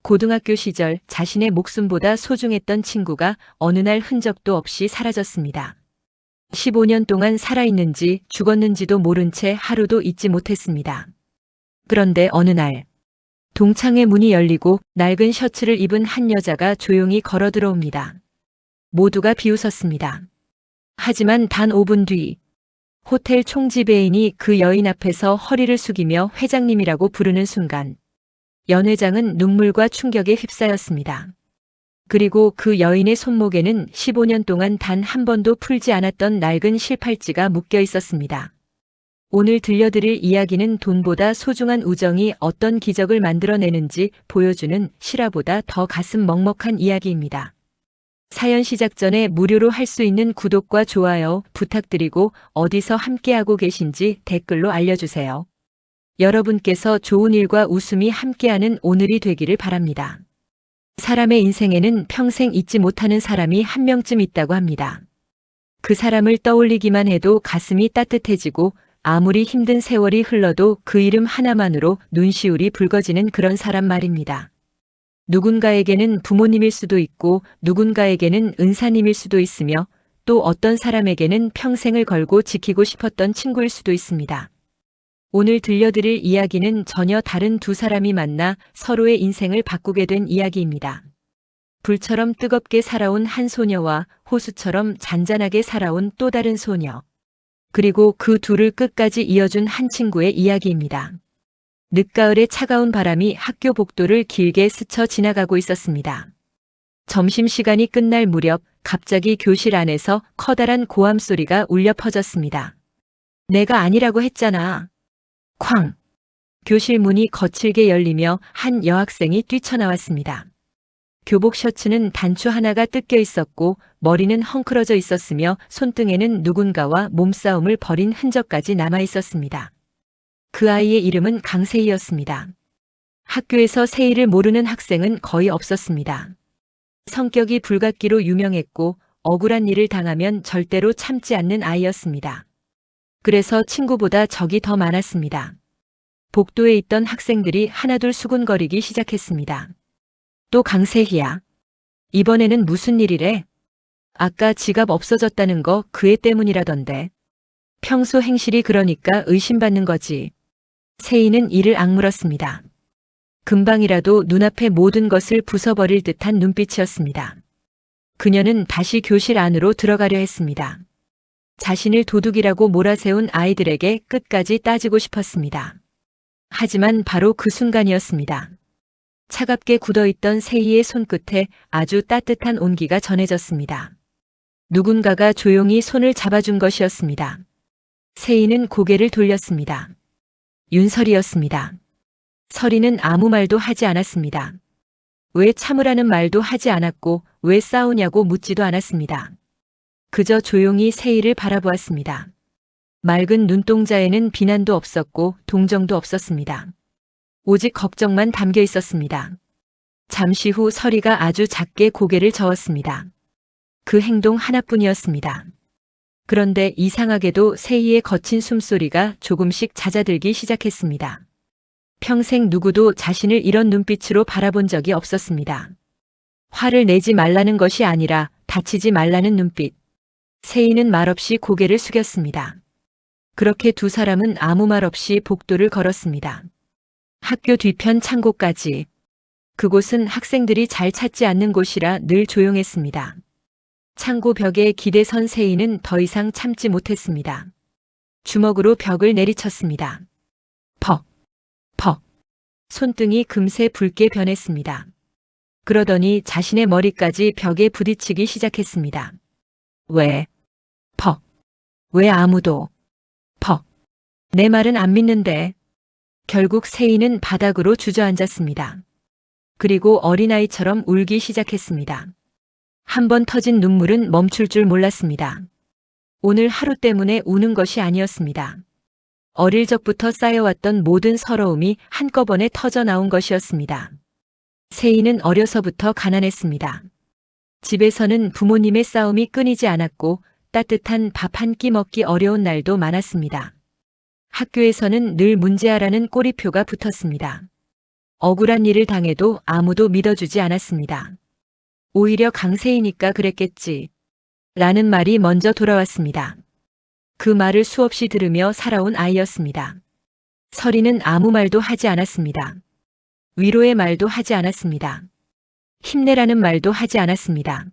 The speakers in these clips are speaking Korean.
고등학교 시절 자신의 목숨보다 소중했던 친구가 어느 날 흔적도 없이 사라졌습니다. 15년 동안 살아있는지 죽었는지도 모른 채 하루도 잊지 못했습니다. 그런데 어느 날 동창회 문이 열리고 낡은 셔츠를 입은 한 여자가 조용히 걸어 들어옵니다. 모두가 비웃었습니다. 하지만 단 5분 뒤 호텔 총지배인이 그 여인 앞에서 허리를 숙이며 회장님이라고 부르는 순간 연 회장은 눈물과 충격에 휩싸였습니다. 그리고 그 여인의 손목에는 15년 동안 단 한 번도 풀지 않았던 낡은 실팔찌가 묶여 있었습니다. 오늘 들려드릴 이야기는 돈보다 소중한 우정이 어떤 기적을 만들어내는지 보여주는 실화보다 더 가슴 먹먹한 이야기입니다. 사연 시작 전에 무료로 할 수 있는 구독과 좋아요 부탁드리고 어디서 함께하고 계신지 댓글로 알려주세요. 여러분께서 좋은 일과 웃음이 함께하는 오늘이 되기를 바랍니다. 사람의 인생에는 평생 잊지 못하는 사람이 한 명쯤 있다고 합니다. 그 사람을 떠올리기만 해도 가슴이 따뜻해지고 아무리 힘든 세월이 흘러도 그 이름 하나만으로 눈시울이 붉어지는 그런 사람 말입니다. 누군가에게는 부모님일 수도 있고 누군가에게는 은사님일 수도 있으며 또 어떤 사람에게는 평생을 걸고 지키고 싶었던 친구일 수도 있습니다. 오늘 들려드릴 이야기는 전혀 다른 두 사람이 만나 서로의 인생을 바꾸게 된 이야기입니다. 불처럼 뜨겁게 살아온 한 소녀와 호수처럼 잔잔하게 살아온 또 다른 소녀. 그리고 그 둘을 끝까지 이어준 한 친구의 이야기입니다. 늦가을의 차가운 바람이 학교 복도를 길게 스쳐 지나가고 있었습니다. 점심시간이 끝날 무렵 갑자기 교실 안에서 커다란 고함 소리가 울려 퍼졌습니다. 내가 아니라고 했잖아. 쾅! 교실 문이 거칠게 열리며 한 여학생이 뛰쳐나왔습니다. 교복 셔츠는 단추 하나가 뜯겨 있었고 머리는 헝클어져 있었으며 손등에는 누군가와 몸싸움을 벌인 흔적까지 남아 있었습니다. 그 아이의 이름은 강세희였습니다. 학교에서 세희를 모르는 학생은 거의 없었습니다. 성격이 불같기로 유명했고 억울한 일을 당하면 절대로 참지 않는 아이였습니다. 그래서 친구보다 적이 더 많았습니다. 복도에 있던 학생들이 하나둘 수군거리기 시작했습니다. 또 강세희야. 이번에는 무슨 일이래? 아까 지갑 없어졌다는 거 그 애 때문이라던데. 평소 행실이 그러니까 의심받는 거지. 세희는 이를 악물었습니다. 금방이라도 눈앞의 모든 것을 부숴버릴 듯한 눈빛이었습니다. 그녀는 다시 교실 안으로 들어가려 했습니다. 자신을 도둑이라고 몰아세운 아이들에게 끝까지 따지고 싶었습니다. 하지만 바로 그 순간이었습니다. 차갑게 굳어있던 세희의 손끝에 아주 따뜻한 온기가 전해졌습니다. 누군가가 조용히 손을 잡아준 것이었습니다. 세희는 고개를 돌렸습니다. 윤설이었습니다. 설이는 아무 말도 하지 않았습니다. 왜 참으라는 말도 하지 않았고 왜 싸우냐고 묻지도 않았습니다. 그저 조용히 세희를 바라보았습니다. 맑은 눈동자에는 비난도 없었고 동정도 없었습니다. 오직 걱정만 담겨 있었습니다. 잠시 후 설이가 아주 작게 고개를 저었습니다. 그 행동 하나뿐이었습니다. 그런데 이상하게도 세희의 거친 숨소리가 조금씩 잦아들기 시작했습니다. 평생 누구도 자신을 이런 눈빛으로 바라본 적이 없었습니다. 화를 내지 말라는 것이 아니라 다치지 말라는 눈빛. 세희는 말없이 고개를 숙였습니다. 그렇게 두 사람은 아무 말 없이 복도를 걸었습니다. 학교 뒤편 창고까지. 그곳은 학생들이 잘 찾지 않는 곳이라 늘 조용했습니다. 창고 벽에 기대선 세희는 더 이상 참지 못했습니다. 주먹으로 벽을 내리쳤습니다. 퍽! 퍽! 손등이 금세 붉게 변했습니다. 그러더니 자신의 머리까지 벽에 부딪히기 시작했습니다. 왜? 퍽! 왜 아무도? 퍽! 내 말은 안 믿는데. 결국 세희는 바닥으로 주저앉았습니다. 그리고 어린아이처럼 울기 시작했습니다. 한 번 터진 눈물은 멈출 줄 몰랐습니다. 오늘 하루 때문에 우는 것이 아니었습니다. 어릴 적부터 쌓여왔던 모든 서러움이 한꺼번에 터져 나온 것이었습니다. 세희는 어려서부터 가난했습니다. 집에서는 부모님의 싸움이 끊이지 않았고 따뜻한 밥 한 끼 먹기 어려운 날도 많았습니다. 학교에서는 늘 문제아라는 꼬리표가 붙었습니다. 억울한 일을 당해도 아무도 믿어주지 않았습니다. 오히려 강세이니까 그랬겠지. 라는 말이 먼저 돌아왔습니다. 그 말을 수없이 들으며 살아온 아이였습니다. 설이는 아무 말도 하지 않았습니다. 위로의 말도 하지 않았습니다. 힘내라는 말도 하지 않았습니다.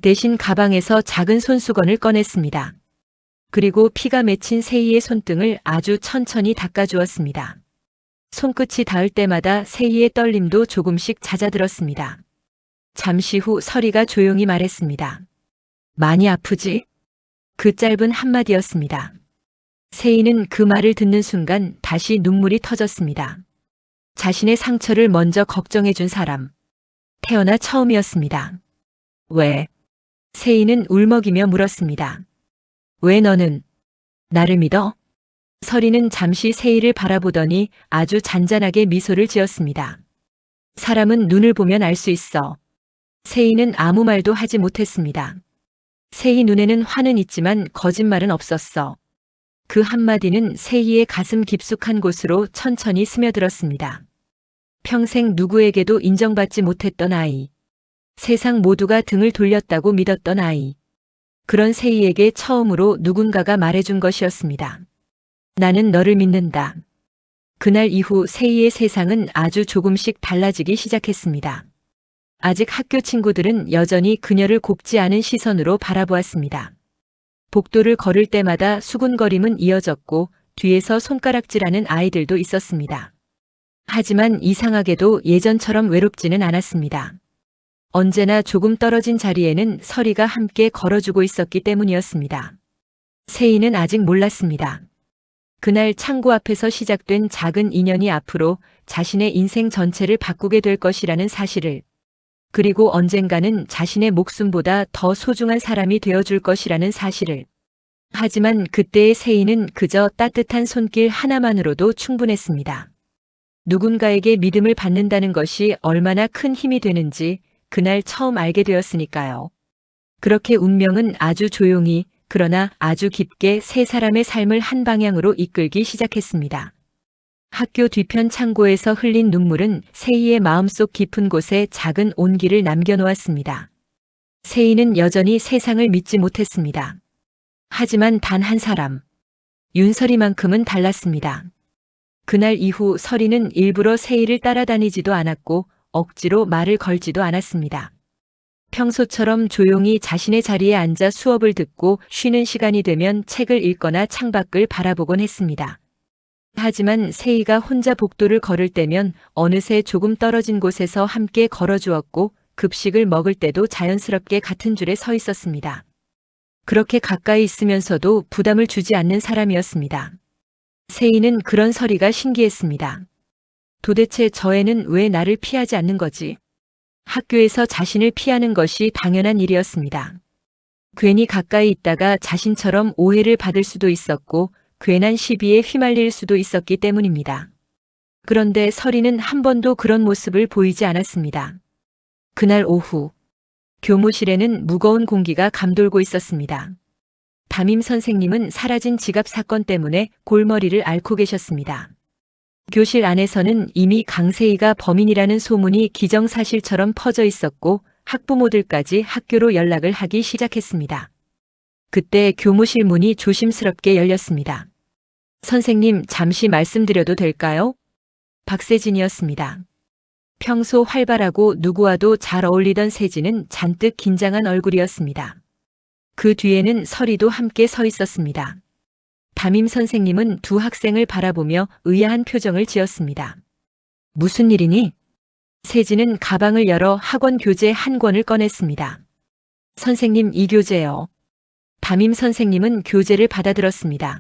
대신 가방에서 작은 손수건을 꺼냈습니다. 그리고 피가 맺힌 세희의 손등을 아주 천천히 닦아주었습니다. 손끝이 닿을 때마다 세희의 떨림도 조금씩 잦아들었습니다. 잠시 후 설이가 조용히 말했습니다. 많이 아프지? 그 짧은 한마디였습니다. 세희는 그 말을 듣는 순간 다시 눈물이 터졌습니다. 자신의 상처를 먼저 걱정해준 사람. 태어나 처음이었습니다. 왜? 세희는 울먹이며 물었습니다. 왜 너는 나를 믿어? 설이는 잠시 세희를 바라보더니 아주 잔잔하게 미소를 지었습니다. 사람은 눈을 보면 알 수 있어. 세희는 아무 말도 하지 못했습니다. 세희 눈에는 화는 있지만 거짓말은 없었어. 그 한마디는 세희의 가슴 깊숙한 곳으로 천천히 스며들었습니다. 평생 누구에게도 인정받지 못했던 아이. 세상 모두가 등을 돌렸다고 믿었던 아이. 그런 세희에게 처음으로 누군가가 말해준 것이었습니다. 나는 너를 믿는다. 그날 이후 세희의 세상은 아주 조금씩 달라지기 시작했습니다. 아직 학교 친구들은 여전히 그녀를 곱지 않은 시선으로 바라보았습니다. 복도를 걸을 때마다 수군거림은 이어졌고 뒤에서 손가락질하는 아이들도 있었습니다. 하지만 이상하게도 예전처럼 외롭지는 않았습니다. 언제나 조금 떨어진 자리에는 설이가 함께 걸어주고 있었기 때문이었습니다. 세희는 아직 몰랐습니다. 그날 창고 앞에서 시작된 작은 인연이 앞으로 자신의 인생 전체를 바꾸게 될 것이라는 사실을, 그리고 언젠가는 자신의 목숨보다 더 소중한 사람이 되어줄 것이라는 사실을. 하지만 그때의 세희는 그저 따뜻한 손길 하나만으로도 충분했습니다. 누군가에게 믿음을 받는다는 것이 얼마나 큰 힘이 되는지 그날 처음 알게 되었으니까요. 그렇게 운명은 아주 조용히, 그러나 아주 깊게 세 사람의 삶을 한 방향으로 이끌기 시작했습니다. 학교 뒤편 창고에서 흘린 눈물은 세희의 마음속 깊은 곳에 작은 온기를 남겨놓았습니다. 세희는 여전히 세상을 믿지 못했습니다. 하지만 단 한 사람, 윤설이만큼은 달랐습니다. 그날 이후 설이는 일부러 세희를 따라다니지도 않았고 억지로 말을 걸지도 않았습니다. 평소처럼 조용히 자신의 자리에 앉아 수업을 듣고 쉬는 시간이 되면 책을 읽거나 창밖을 바라보곤 했습니다. 하지만 세희가 혼자 복도를 걸을 때면 어느새 조금 떨어진 곳에서 함께 걸어주었고 급식을 먹을 때도 자연스럽게 같은 줄에 서 있었습니다. 그렇게 가까이 있으면서도 부담을 주지 않는 사람이었습니다. 세희는 그런 설이가 신기했습니다. 도대체 저 애는 왜 나를 피하지 않는 거지? 학교에서 자신을 피하는 것이 당연한 일이었습니다. 괜히 가까이 있다가 자신처럼 오해를 받을 수도 있었고 괜한 시비에 휘말릴 수도 있었기 때문입니다. 그런데 설이는 한 번도 그런 모습을 보이지 않았습니다. 그날 오후, 교무실에는 무거운 공기가 감돌고 있었습니다. 담임 선생님은 사라진 지갑 사건 때문에 골머리를 앓고 계셨습니다. 교실 안에서는 이미 강세희가 범인이라는 소문이 기정사실처럼 퍼져 있었고 학부모들까지 학교로 연락을 하기 시작했습니다. 그때 교무실 문이 조심스럽게 열렸습니다. 선생님, 잠시 말씀드려도 될까요? 박세진이었습니다. 평소 활발하고 누구와도 잘 어울리던 세진은 잔뜩 긴장한 얼굴이었습니다. 그 뒤에는 설이도 함께 서 있었습니다. 담임 선생님은 두 학생을 바라보며 의아한 표정을 지었습니다. 무슨 일이니? 세진은 가방을 열어 학원 교재 한 권을 꺼냈습니다. 선생님, 이 교재요. 담임 선생님은 교재를 받아들었습니다.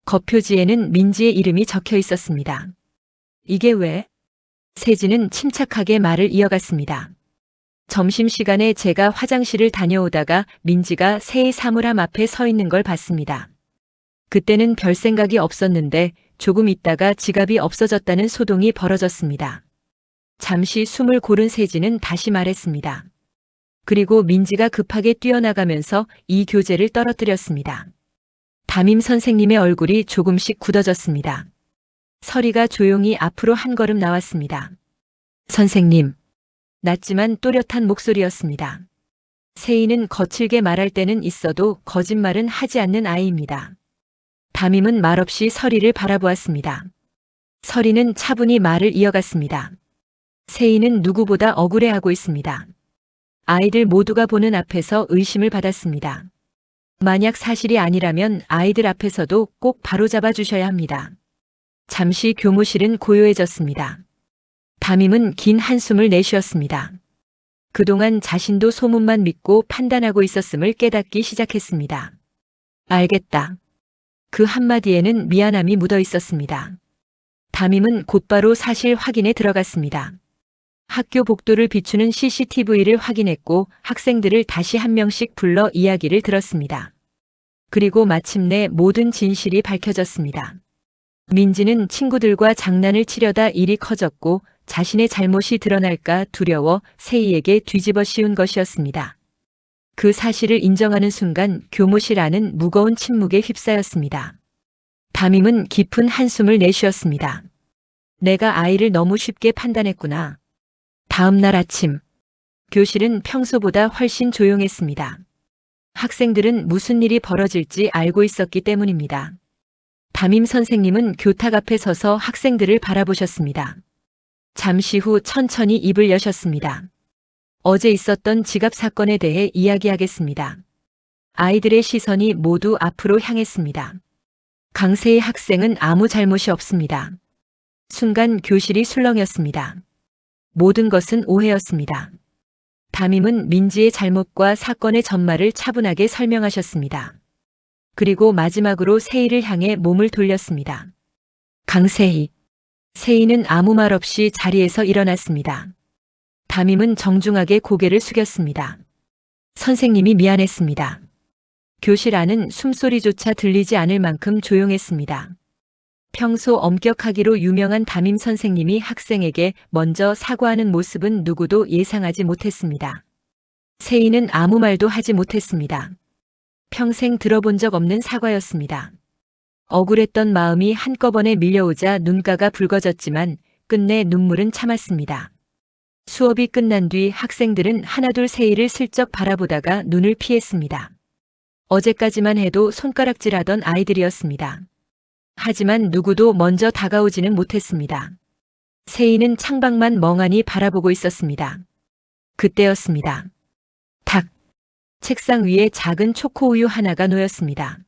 겉표지에는 민지의 이름이 적혀 있었습니다. 이게 왜? 세진은 침착하게 말을 이어갔습니다. 점심시간에 제가 화장실을 다녀오다가 민지가 새의 사물함 앞에 서 있는 걸 봤습니다. 그때는 별 생각이 없었는데 조금 있다가 지갑이 없어졌다는 소동이 벌어졌습니다. 잠시 숨을 고른 세진은 다시 말했습니다. 그리고 민지가 급하게 뛰어나가면서 이 교재를 떨어뜨렸습니다. 담임 선생님의 얼굴이 조금씩 굳어졌습니다. 설이가 조용히 앞으로 한 걸음 나왔습니다. 선생님. 낮지만 또렷한 목소리였습니다. 세희는 거칠게 말할 때는 있어도 거짓말은 하지 않는 아이입니다. 담임은 말없이 서리를 바라보았습니다. 서리는 차분히 말을 이어갔습니다. 세희는 누구보다 억울해하고 있습니다. 아이들 모두가 보는 앞에서 의심을 받았습니다. 만약 사실이 아니라면 아이들 앞에서도 꼭 바로잡아 주셔야 합니다. 잠시 교무실은 고요해졌습니다. 담임은 긴 한숨을 내쉬었습니다. 그동안 자신도 소문만 믿고 판단하고 있었음을 깨닫기 시작했습니다. 알겠다. 그 한마디에는 미안함이 묻어 있었습니다. 담임은 곧바로 사실 확인에 들어갔습니다. 학교 복도를 비추는 CCTV를 확인했고 학생들을 다시 한 명씩 불러 이야기를 들었습니다. 그리고 마침내 모든 진실이 밝혀졌습니다. 민지는 친구들과 장난을 치려다 일이 커졌고 자신의 잘못이 드러날까 두려워 세희에게 뒤집어 씌운 것이었습니다. 그 사실을 인정하는 순간 교무실 안은 무거운 침묵에 휩싸였습니다. 담임은 깊은 한숨을 내쉬었습니다. 내가 아이를 너무 쉽게 판단했구나. 다음 날 아침, 교실은 평소보다 훨씬 조용했습니다. 학생들은 무슨 일이 벌어질지 알고 있었기 때문입니다. 담임 선생님은 교탁 앞에 서서 학생들을 바라보셨습니다. 잠시 후 천천히 입을 여셨습니다. 어제 있었던 지갑 사건에 대해 이야기하겠습니다. 아이들의 시선이 모두 앞으로 향했습니다. 강세희 학생은 아무 잘못이 없습니다. 순간 교실이 술렁였습니다. 모든 것은 오해였습니다. 담임은 민지의 잘못과 사건의 전말을 차분하게 설명하셨습니다. 그리고 마지막으로 세희를 향해 몸을 돌렸습니다. 강세희. 세희는 아무 말 없이 자리에서 일어났습니다. 담임은 정중하게 고개를 숙였습니다. 선생님이 미안했습니다. 교실 안은 숨소리조차 들리지 않을 만큼 조용했습니다. 평소 엄격하기로 유명한 담임 선생님이 학생에게 먼저 사과하는 모습은 누구도 예상하지 못했습니다. 세희는 아무 말도 하지 못했습니다. 평생 들어본 적 없는 사과였습니다. 억울했던 마음이 한꺼번에 밀려오자 눈가가 붉어졌지만 끝내 눈물은 참았습니다. 수업이 끝난 뒤 학생들은 하나둘 세희를 슬쩍 바라보다가 눈을 피했습니다. 어제까지만 해도 손가락질하던 아이들이었습니다. 하지만 누구도 먼저 다가오지는 못했습니다. 세희는 창밖만 멍하니 바라보고 있었습니다. 그때였습니다. 탁! 책상 위에 작은 초코우유 하나가 놓였습니다.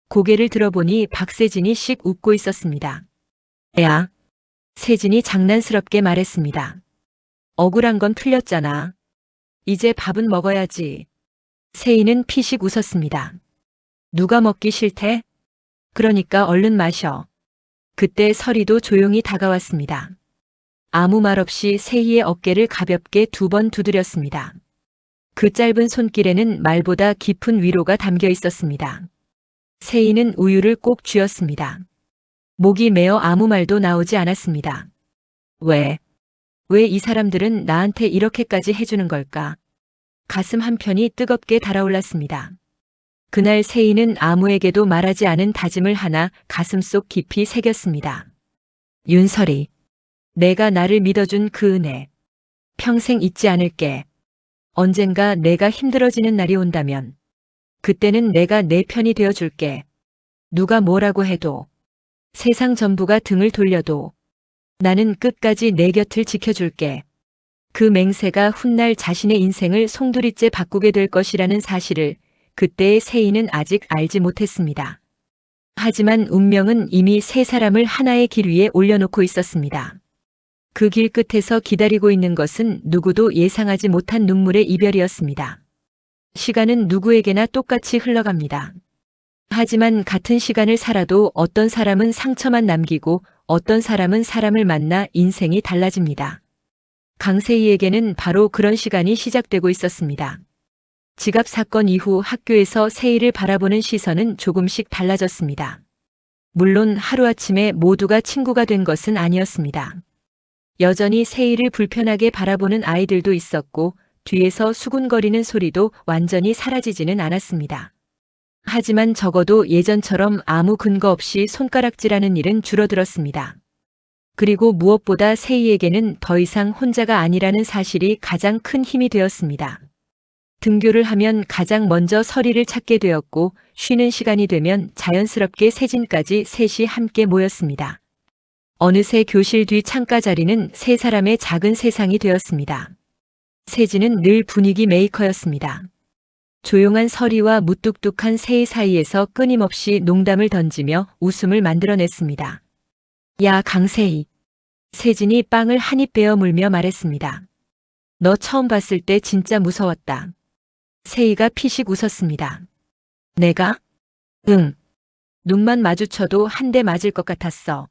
고개를 들어보니 박세진이 씩 웃고 있었습니다. 야! 세진이 장난스럽게 말했습니다. 억울한 건 풀렸잖아. 이제 밥은 먹어야지. 세희는 피식 웃었습니다. 누가 먹기 싫대? 그러니까 얼른 마셔. 그때 서리도 조용히 다가왔습니다. 아무 말 없이 세희의 어깨를 가볍게 2번 두드렸습니다. 그 짧은 손길에는 말보다 깊은 위로가 담겨 있었습니다. 세희는 우유를 꼭 쥐었습니다. 목이 메어 아무 말도 나오지 않았습니다. 왜 이 사람들은 나한테 이렇게까지 해주는 걸까? 가슴 한편이 뜨겁게 달아올랐습니다. 그날 세희는 아무에게도 말하지 않은 다짐을 하나 가슴속 깊이 새겼습니다. 윤설이, 내가 나를 믿어준 그 은혜, 평생 잊지 않을게. 언젠가 내가 힘들어지는 날이 온다면, 그때는 내가 내 편이 되어줄게. 누가 뭐라고 해도, 세상 전부가 등을 돌려도, 나는 끝까지 내 곁을 지켜줄게. 그 맹세가 훗날 자신의 인생을 송두리째 바꾸게 될 것이라는 사실을 그때의 세희는 아직 알지 못했습니다. 하지만 운명은 이미 세 사람을 하나의 길 위에 올려놓고 있었습니다. 그 길 끝에서 기다리고 있는 것은 누구도 예상하지 못한 눈물의 이별이었습니다. 시간은 누구에게나 똑같이 흘러갑니다. 하지만 같은 시간을 살아도 어떤 사람은 상처만 남기고 어떤 사람은 사람을 만나 인생이 달라집니다. 강세희에게는 바로 그런 시간이 시작되고 있었습니다. 지갑 사건 이후 학교에서 세희를 바라보는 시선은 조금씩 달라졌습니다. 물론 하루아침에 모두가 친구가 된 것은 아니었습니다. 여전히 세희를 불편하게 바라보는 아이들도 있었고 뒤에서 수군거리는 소리도 완전히 사라지지는 않았습니다. 하지만 적어도 예전처럼 아무 근거 없이 손가락질하는 일은 줄어들었습니다. 그리고 무엇보다 세희에게는 더 이상 혼자가 아니라는 사실이 가장 큰 힘이 되었습니다. 등교를 하면 가장 먼저 서리를 찾게 되었고 쉬는 시간이 되면 자연스럽게 세진까지 셋이 함께 모였습니다. 어느새 교실 뒤 창가 자리는 세 사람의 작은 세상이 되었습니다. 세진은 늘 분위기 메이커였습니다. 조용한 서리와 무뚝뚝한 세희 사이에서 끊임없이 농담을 던지며 웃음을 만들어냈습니다. 야, 강세희. 세진이 빵을 한 입 베어 물며 말했습니다. 너 처음 봤을 때 진짜 무서웠다. 세희가 피식 웃었습니다. 내가? 응. 눈만 마주쳐도 한 대 맞을 것 같았어.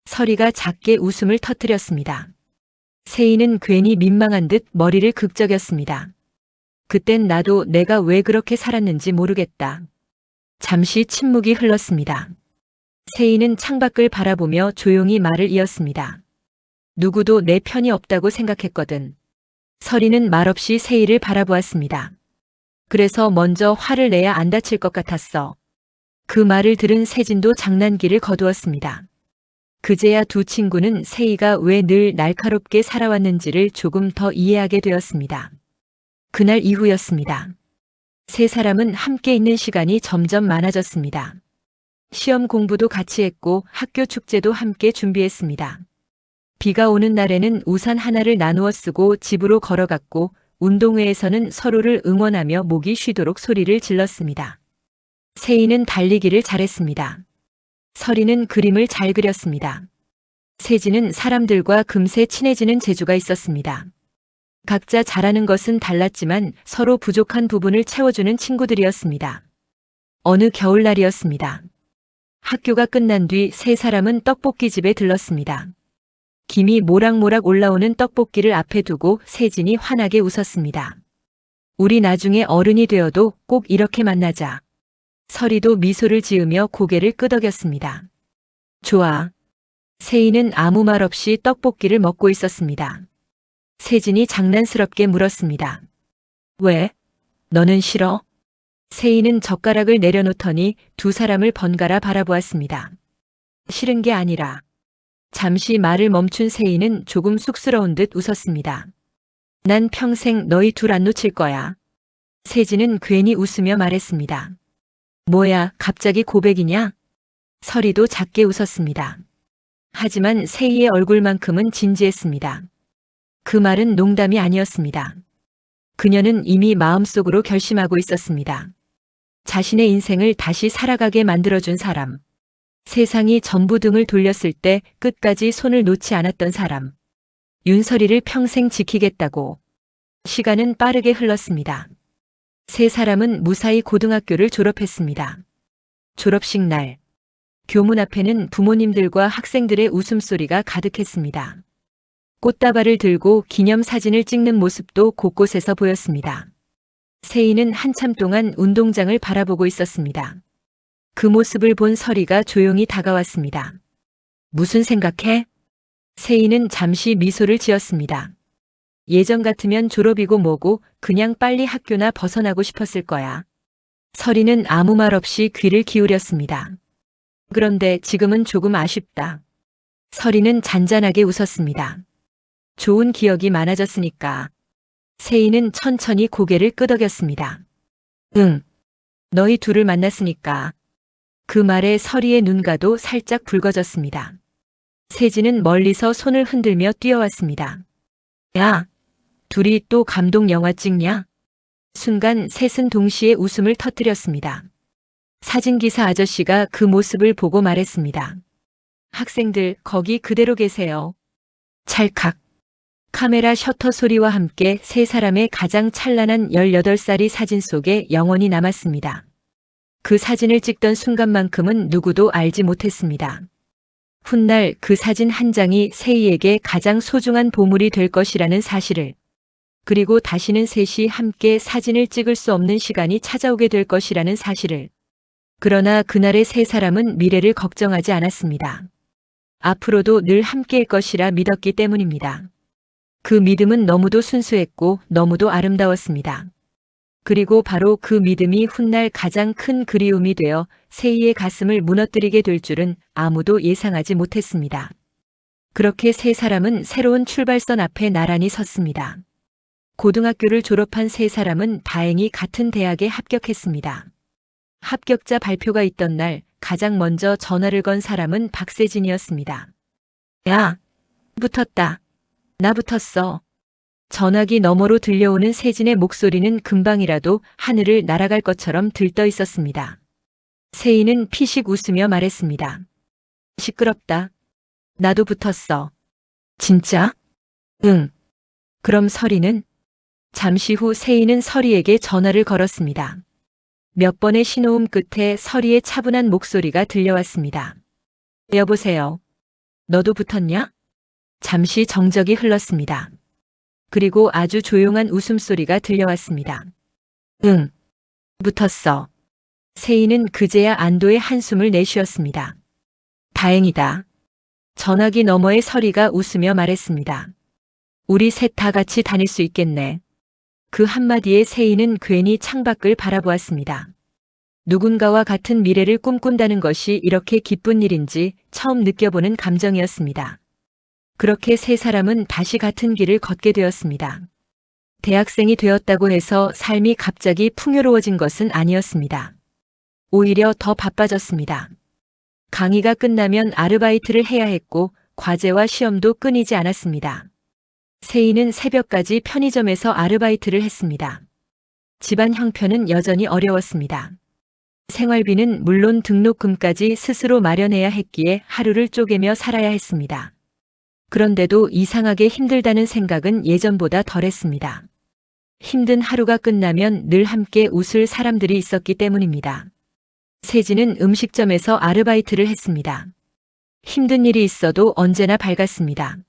서리가 작게 웃음을 터뜨렸습니다. 세희는 괜히 민망한 듯 머리를 극적였습니다. 그땐 나도 내가 왜 그렇게 살았는지 모르겠다. 잠시 침묵이 흘렀습니다. 세희는 창밖을 바라보며 조용히 말을 이었습니다. 누구도 내 편이 없다고 생각했거든. 서리는 말없이 세희를 바라보았습니다. 그래서 먼저 화를 내야 안 다칠 것 같았어. 그 말을 들은 세진도 장난기를 거두었습니다. 그제야 두 친구는 세희가 왜 늘 날카롭게 살아왔는지를 조금 더 이해하게 되었습니다. 그날 이후였습니다. 세 사람은 함께 있는 시간이 점점 많아졌습니다. 시험 공부도 같이 했고 학교 축제도 함께 준비했습니다. 비가 오는 날에는 우산 하나를 나누어 쓰고 집으로 걸어갔고 운동회에서는 서로를 응원하며 목이 쉬도록 소리를 질렀습니다. 세희는 달리기를 잘했습니다. 서리는 그림을 잘 그렸습니다. 세진은 사람들과 금세 친해지는 재주가 있었습니다. 각자 잘하는 것은 달랐지만 서로 부족한 부분을 채워주는 친구들이었습니다. 어느 겨울날이었습니다. 학교가 끝난 뒤 세 사람은 떡볶이 집에 들렀습니다. 김이 모락모락 올라오는 떡볶이를 앞에 두고 세진이 환하게 웃었습니다. 우리 나중에 어른이 되어도 꼭 이렇게 만나자. 서리도 미소를 지으며 고개를 끄덕였습니다. 좋아. 세희는 아무 말 없이 떡볶이를 먹고 있었습니다. 세진이 장난스럽게 물었습니다. 왜? 너는 싫어? 세희는 젓가락을 내려놓더니 두 사람을 번갈아 바라보았습니다. 싫은 게 아니라. 잠시 말을 멈춘 세희는 조금 쑥스러운 듯 웃었습니다. 난 평생 너희 둘 안 놓칠 거야. 세진은 괜히 웃으며 말했습니다. 뭐야, 갑자기 고백이냐? 서리도 작게 웃었습니다. 하지만 세희의 얼굴만큼은 진지했습니다. 그 말은 농담이 아니었습니다. 그녀는 이미 마음속으로 결심하고 있었습니다. 자신의 인생을 다시 살아가게 만들어준 사람. 세상이 전부 등을 돌렸을 때 끝까지 손을 놓지 않았던 사람. 윤서리를 평생 지키겠다고. 시간은 빠르게 흘렀습니다. 세 사람은 무사히 고등학교를 졸업했습니다. 졸업식 날. 교문 앞에는 부모님들과 학생들의 웃음소리가 가득했습니다. 꽃다발을 들고 기념사진을 찍는 모습도 곳곳에서 보였습니다. 세희는 한참 동안 운동장을 바라보고 있었습니다. 그 모습을 본 서리가 조용히 다가왔습니다. 무슨 생각해? 세희는 잠시 미소를 지었습니다. 예전 같으면 졸업이고 뭐고 그냥 빨리 학교나 벗어나고 싶었을 거야. 서리는 아무 말 없이 귀를 기울였습니다. 그런데 지금은 조금 아쉽다. 서리는 잔잔하게 웃었습니다. 좋은 기억이 많아졌으니까. 세희는 천천히 고개를 끄덕였습니다. 응. 너희 둘을 만났으니까. 그 말에 서리의 눈가도 살짝 붉어졌습니다. 세진은 멀리서 손을 흔들며 뛰어왔습니다. 야, 둘이 또 감동 영화 찍냐? 순간 셋은 동시에 웃음을 터뜨렸습니다. 사진기사 아저씨가 그 모습을 보고 말했습니다. 학생들, 거기 그대로 계세요. 찰칵. 카메라 셔터 소리와 함께 세 사람의 가장 찬란한 18살이 사진 속에 영원히 남았습니다. 그 사진을 찍던 순간만큼은 누구도 알지 못했습니다. 훗날 그 사진 한 장이 세희에게 가장 소중한 보물이 될 것이라는 사실을, 그리고 다시는 셋이 함께 사진을 찍을 수 없는 시간이 찾아오게 될 것이라는 사실을. 그러나 그날의 세 사람은 미래를 걱정하지 않았습니다. 앞으로도 늘 함께일 것이라 믿었기 때문입니다. 그 믿음은 너무도 순수했고 너무도 아름다웠습니다. 그리고 바로 그 믿음이 훗날 가장 큰 그리움이 되어 세희의 가슴을 무너뜨리게 될 줄은 아무도 예상하지 못했습니다. 그렇게 세 사람은 새로운 출발선 앞에 나란히 섰습니다. 고등학교를 졸업한 세 사람은 다행히 같은 대학에 합격했습니다. 합격자 발표가 있던 날 가장 먼저 전화를 건 사람은 박세진이었습니다. 야, 붙었다. 나 붙었어. 전화기 너머로 들려오는 세진의 목소리는 금방이라도 하늘을 날아갈 것처럼 들떠 있었습니다. 세인은 피식 웃으며 말했습니다. 시끄럽다. 나도 붙었어. 진짜? 응. 그럼 서리는? 잠시 후 세인은 서리에게 전화를 걸었습니다. 몇 번의 신호음 끝에 서리의 차분한 목소리가 들려왔습니다. 여보세요. 너도 붙었냐? 잠시 정적이 흘렀습니다. 그리고 아주 조용한 웃음소리가 들려왔습니다. 응. 붙었어. 세인은 그제야 안도의 한숨을 내쉬었습니다. 다행이다. 전화기 너머의 서리가 웃으며 말했습니다. 우리 셋 다 같이 다닐 수 있겠네. 그 한마디에 세인은 괜히 창밖을 바라보았습니다. 누군가와 같은 미래를 꿈꾼다는 것이 이렇게 기쁜 일인지 처음 느껴보는 감정이었습니다. 그렇게 세 사람은 다시 같은 길을 걷게 되었습니다. 대학생이 되었다고 해서 삶이 갑자기 풍요로워진 것은 아니었습니다. 오히려 더 바빠졌습니다. 강의가 끝나면 아르바이트를 해야 했고 과제와 시험도 끊이지 않았습니다. 세인은 새벽까지 편의점에서 아르바이트를 했습니다. 집안 형편은 여전히 어려웠습니다. 생활비는 물론 등록금까지 스스로 마련해야 했기에 하루를 쪼개며 살아야 했습니다. 그런데도 이상하게 힘들다는 생각은 예전보다 덜했습니다. 힘든 하루가 끝나면 늘 함께 웃을 사람들이 있었기 때문입니다. 세진은 음식점에서 아르바이트를 했습니다. 힘든 일이 있어도 언제나 밝았습니다.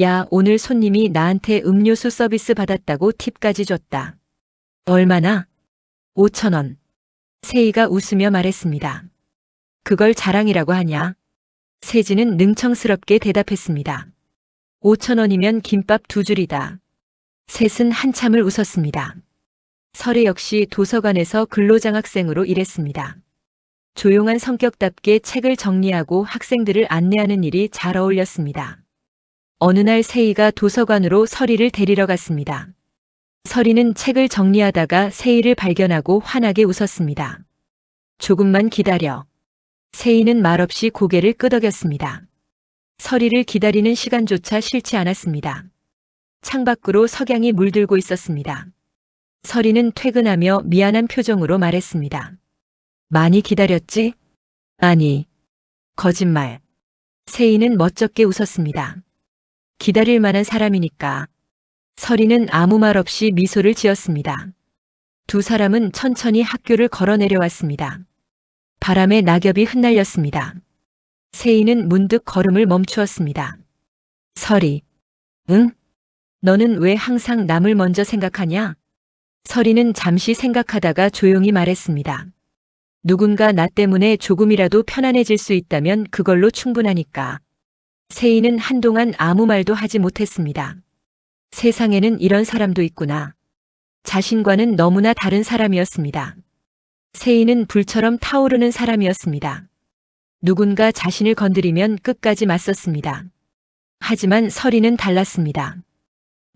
야, 오늘 손님이 나한테 음료수 서비스 받았다고 팁까지 줬다. 얼마나? 5,000원. 세희가 웃으며 말했습니다. 그걸 자랑이라고 하냐? 세진은 능청스럽게 대답했습니다. 5,000원이면 김밥 2줄이다. 셋은 한참을 웃었습니다. 설혜 역시 도서관에서 근로장학생으로 일했습니다. 조용한 성격답게 책을 정리하고 학생들을 안내하는 일이 잘 어울렸습니다. 어느 날 세희가 도서관으로 설희를 데리러 갔습니다. 설희는 책을 정리하다가 세희를 발견하고 환하게 웃었습니다. 조금만 기다려. 세희는 말없이 고개를 끄덕였습니다. 설희를 기다리는 시간조차 싫지 않았습니다. 창밖으로 석양이 물들고 있었습니다. 설희는 퇴근하며 미안한 표정으로 말했습니다. 많이 기다렸지? 아니, 거짓말. 세희는 멋쩍게 웃었습니다. 기다릴 만한 사람이니까. 설희는 아무 말 없이 미소를 지었습니다. 두 사람은 천천히 학교를 걸어 내려왔습니다. 바람에 낙엽이 흩날렸습니다. 세희는 문득 걸음을 멈추었습니다. 설희, 응? 너는 왜 항상 남을 먼저 생각하냐? 설희는 잠시 생각하다가 조용히 말했습니다. 누군가 나 때문에 조금이라도 편안해질 수 있다면 그걸로 충분하니까. 세희는 한동안 아무 말도 하지 못했습니다. 세상에는 이런 사람도 있구나. 자신과는 너무나 다른 사람이었습니다. 세희는 불처럼 타오르는 사람이었습니다. 누군가 자신을 건드리면 끝까지 맞섰습니다. 하지만 설희는 달랐습니다.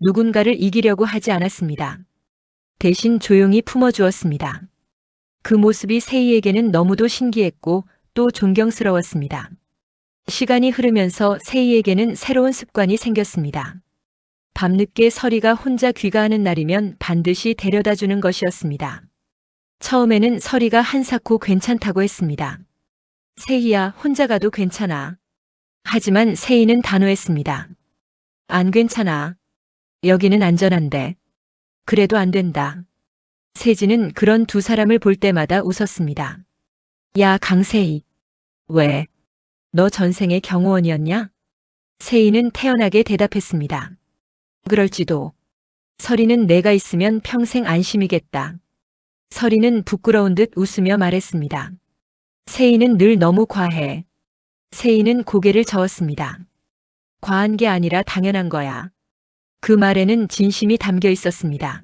누군가를 이기려고 하지 않았습니다. 대신 조용히 품어주었습니다. 그 모습이 세희에게는 너무도 신기했고 또 존경스러웠습니다. 시간이 흐르면서 세희에게는 새로운 습관이 생겼습니다. 밤늦게 설희가 혼자 귀가하는 날이면 반드시 데려다 주는 것이었습니다. 처음에는 설희가 한사코 괜찮다고 했습니다. 세희야, 혼자 가도 괜찮아. 하지만 세희는 단호했습니다. 안 괜찮아. 여기는 안전한데. 그래도 안 된다. 세진은 그런 두 사람을 볼 때마다 웃었습니다. 야, 강세희. 왜? 너 전생에 경호원이었냐? 세희는 태연하게 대답했습니다. 그럴지도. 설희는 내가 있으면 평생 안심이겠다. 설희는 부끄러운 듯 웃으며 말했습니다. 세희는 늘 너무 과해. 세희는 고개를 저었습니다. 과한 게 아니라 당연한 거야. 그 말에는 진심이 담겨 있었습니다.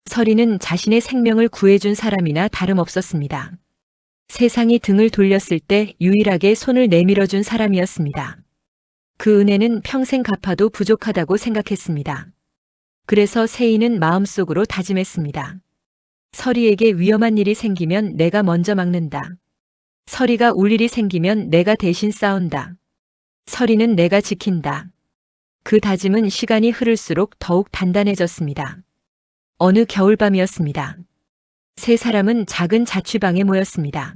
설희는 자신의 생명을 구해준 사람이나 다름없었습니다. 세상이 등을 돌렸을 때 유일하게 손을 내밀어준 사람이었습니다. 그 은혜는 평생 갚아도 부족하다고 생각했습니다. 그래서 세희는 마음속으로 다짐했습니다. 설이에게 위험한 일이 생기면 내가 먼저 막는다. 설이가 울 일이 생기면 내가 대신 싸운다. 설이는 내가 지킨다. 그 다짐은 시간이 흐를수록 더욱 단단해졌습니다. 어느 겨울밤이었습니다. 세 사람은 작은 자취방에 모였습니다.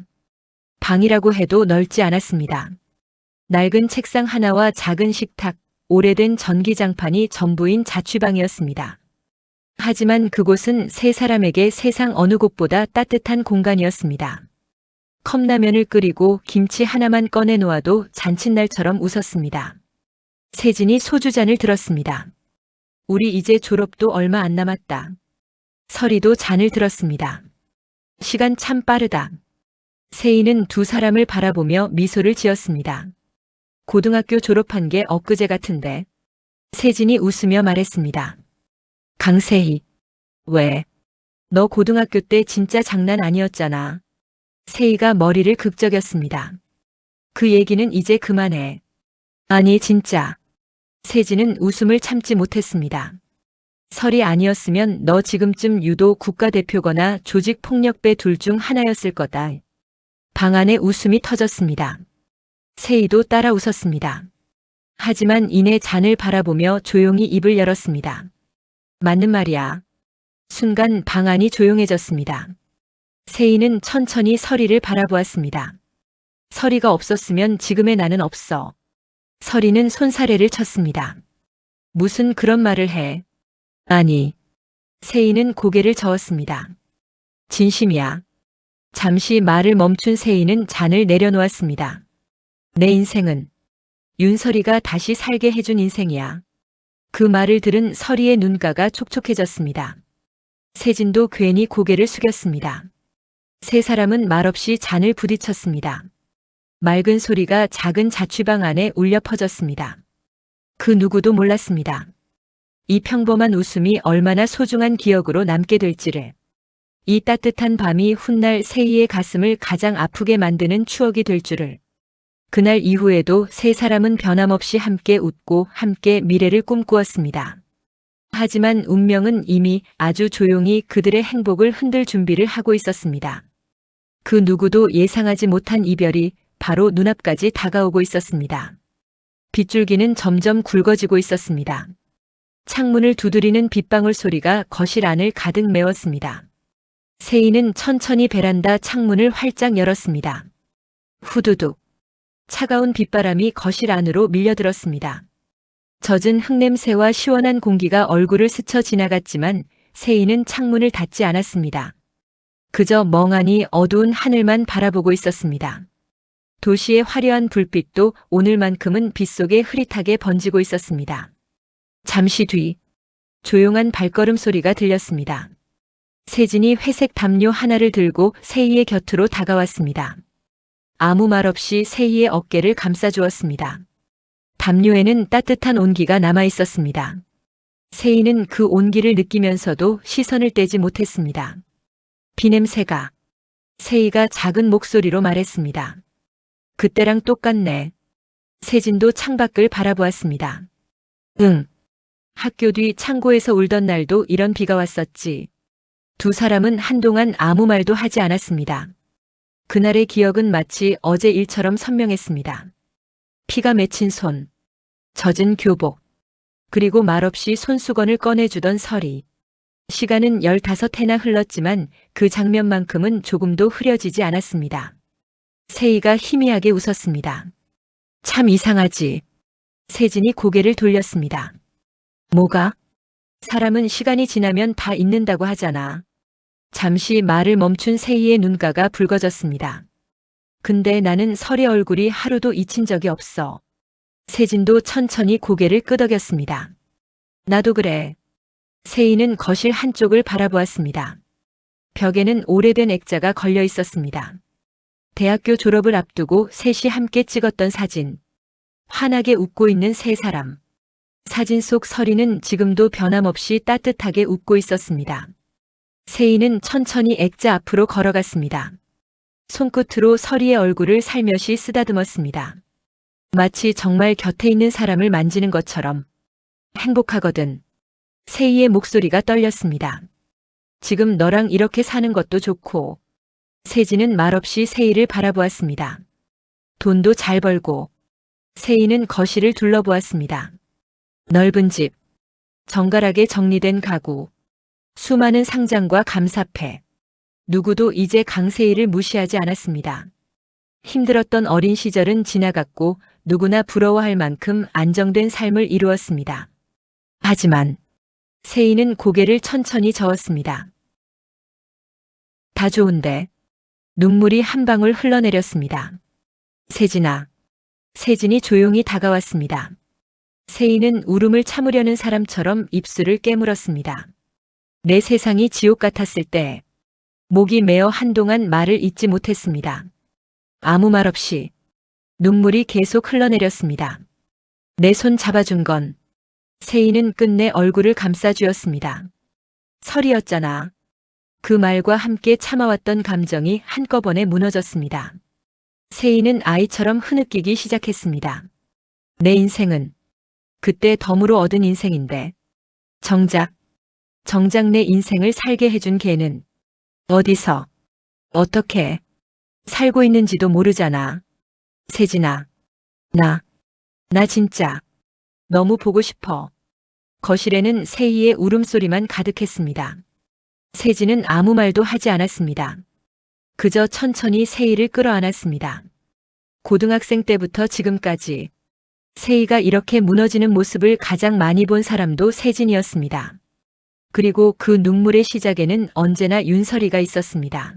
방이라고 해도 넓지 않았습니다. 낡은 책상 하나와 작은 식탁, 오래된 전기장판이 전부인 자취방이었습니다. 하지만 그곳은 세 사람에게 세상 어느 곳보다 따뜻한 공간이었습니다. 컵라면을 끓이고 김치 하나만 꺼내 놓아도 잔칫날처럼 웃었습니다. 세진이 소주잔을 들었습니다. 우리 이제 졸업도 얼마 안 남았다. 설이도 잔을 들었습니다. 시간 참 빠르다. 세희는 두 사람을 바라보며 미소를 지었습니다. 고등학교 졸업한 게 엊그제 같은데. 세진이 웃으며 말했습니다. 강세희. 왜? 너 고등학교 때 진짜 장난 아니었잖아. 세희가 머리를 극적였습니다. 그 얘기는 이제 그만해. 아니 진짜. 세진은 웃음을 참지 못했습니다. 설이 아니었으면 너 지금쯤 유도 국가대표거나 조직폭력배 둘 중 하나였을 거다. 방 안에 웃음이 터졌습니다. 세희도 따라 웃었습니다. 하지만 이내 잔을 바라보며 조용히 입을 열었습니다. 맞는 말이야. 순간 방 안이 조용해졌습니다. 세희는 천천히 설이를 바라보았습니다. 설이가 없었으면 지금의 나는 없어. 설이는 손사래를 쳤습니다. 무슨 그런 말을 해. 아니. 세희는 고개를 저었습니다. 진심이야. 잠시 말을 멈춘 세희는 잔을 내려놓았습니다. 내 인생은 윤설이가 다시 살게 해준 인생이야. 그 말을 들은 설이의 눈가가 촉촉해졌습니다. 세진도 괜히 고개를 숙였습니다. 세 사람은 말없이 잔을 부딪혔습니다. 맑은 소리가 작은 자취방 안에 울려 퍼졌습니다. 그 누구도 몰랐습니다. 이 평범한 웃음이 얼마나 소중한 기억으로 남게 될지를. 이 따뜻한 밤이 훗날 세희의 가슴을 가장 아프게 만드는 추억이 될 줄을. 그날 이후에도 세 사람은 변함없이 함께 웃고 함께 미래를 꿈꾸었습니다. 하지만 운명은 이미 아주 조용히 그들의 행복을 흔들 준비를 하고 있었습니다. 그 누구도 예상하지 못한 이별이 바로 눈앞까지 다가오고 있었습니다. 빗줄기는 점점 굵어지고 있었습니다. 창문을 두드리는 빗방울 소리가 거실 안을 가득 메웠습니다. 세희는 천천히 베란다 창문을 활짝 열었습니다. 후두둑. 차가운 빗바람이 거실 안으로 밀려들었습니다. 젖은 흙냄새와 시원한 공기가 얼굴을 스쳐 지나갔지만 세희는 창문을 닫지 않았습니다. 그저 멍하니 어두운 하늘만 바라보고 있었습니다. 도시의 화려한 불빛도 오늘만큼은 빗속에 흐릿하게 번지고 있었습니다. 잠시 뒤 조용한 발걸음 소리가 들렸습니다. 세진이 회색 담요 하나를 들고 세희의 곁으로 다가왔습니다. 아무 말 없이 세희의 어깨를 감싸주었습니다. 담요에는 따뜻한 온기가 남아 있었습니다. 세희는 그 온기를 느끼면서도 시선을 떼지 못했습니다. 비냄새가. 세희가 작은 목소리로 말했습니다. 그때랑 똑같네. 세진도 창밖을 바라보았습니다. 응. 학교 뒤 창고에서 울던 날도 이런 비가 왔었지. 두 사람은 한동안 아무 말도 하지 않았습니다. 그날의 기억은 마치 어제 일처럼 선명했습니다. 피가 맺힌 손, 젖은 교복, 그리고 말없이 손수건을 꺼내주던 설이. 시간은 15해나 흘렀지만 그 장면만큼은 조금도 흐려지지 않았습니다. 세희가 희미하게 웃었습니다. 참 이상하지. 세진이 고개를 돌렸습니다. 뭐가? 사람은 시간이 지나면 다 잊는다고 하잖아. 잠시 말을 멈춘 세희의 눈가가 붉어졌습니다. 근데 나는 설의 얼굴이 하루도 잊힌 적이 없어. 세진도 천천히 고개를 끄덕였습니다. 나도 그래. 세희는 거실 한쪽을 바라보았습니다. 벽에는 오래된 액자가 걸려 있었습니다. 대학교 졸업을 앞두고 셋이 함께 찍었던 사진. 환하게 웃고 있는 세 사람. 사진 속 설이는 지금도 변함없이 따뜻하게 웃고 있었습니다. 세희는 천천히 액자 앞으로 걸어갔습니다. 손끝으로 설이의 얼굴을 살며시 쓰다듬었습니다. 마치 정말 곁에 있는 사람을 만지는 것처럼. 행복하거든. 세희의 목소리가 떨렸습니다. 지금 너랑 이렇게 사는 것도 좋고. 세진은 말없이 세희를 바라보았습니다. 돈도 잘 벌고. 세희는 거실을 둘러보았습니다. 넓은 집, 정갈하게 정리된 가구, 수많은 상장과 감사패. 누구도 이제 강세희를 무시하지 않았습니다. 힘들었던 어린 시절은 지나갔고 누구나 부러워할 만큼 안정된 삶을 이루었습니다. 하지만 세희는 고개를 천천히 저었습니다. 다 좋은데. 눈물이 한 방울 흘러내렸습니다. 세진아. 세진이 조용히 다가왔습니다. 세희는 울음을 참으려는 사람처럼 입술을 깨물었습니다. 내 세상이 지옥 같았을 때 목이 메어 한동안 말을 잇지 못했습니다. 아무 말 없이 눈물이 계속 흘러내렸습니다. 내 손 잡아준 건. 세희는 끝내 얼굴을 감싸쥐었습니다. 설이었잖아. 그 말과 함께 참아왔던 감정이 한꺼번에 무너졌습니다. 세희는 아이처럼 흐느끼기 시작했습니다. 내 인생은 그때 덤으로 얻은 인생인데 정작 내 인생을 살게 해준 걔는 어디서 어떻게 살고 있는지도 모르잖아. 세진아. 나 진짜 너무 보고 싶어. 거실에는 세희의 울음소리만 가득했습니다. 세진은 아무 말도 하지 않았습니다. 그저 천천히 세희를 끌어안았습니다. 고등학생 때부터 지금까지 세희가 이렇게 무너지는 모습을 가장 많이 본 사람도 세진이었습니다. 그리고 그 눈물의 시작에는 언제나 윤설이가 있었습니다.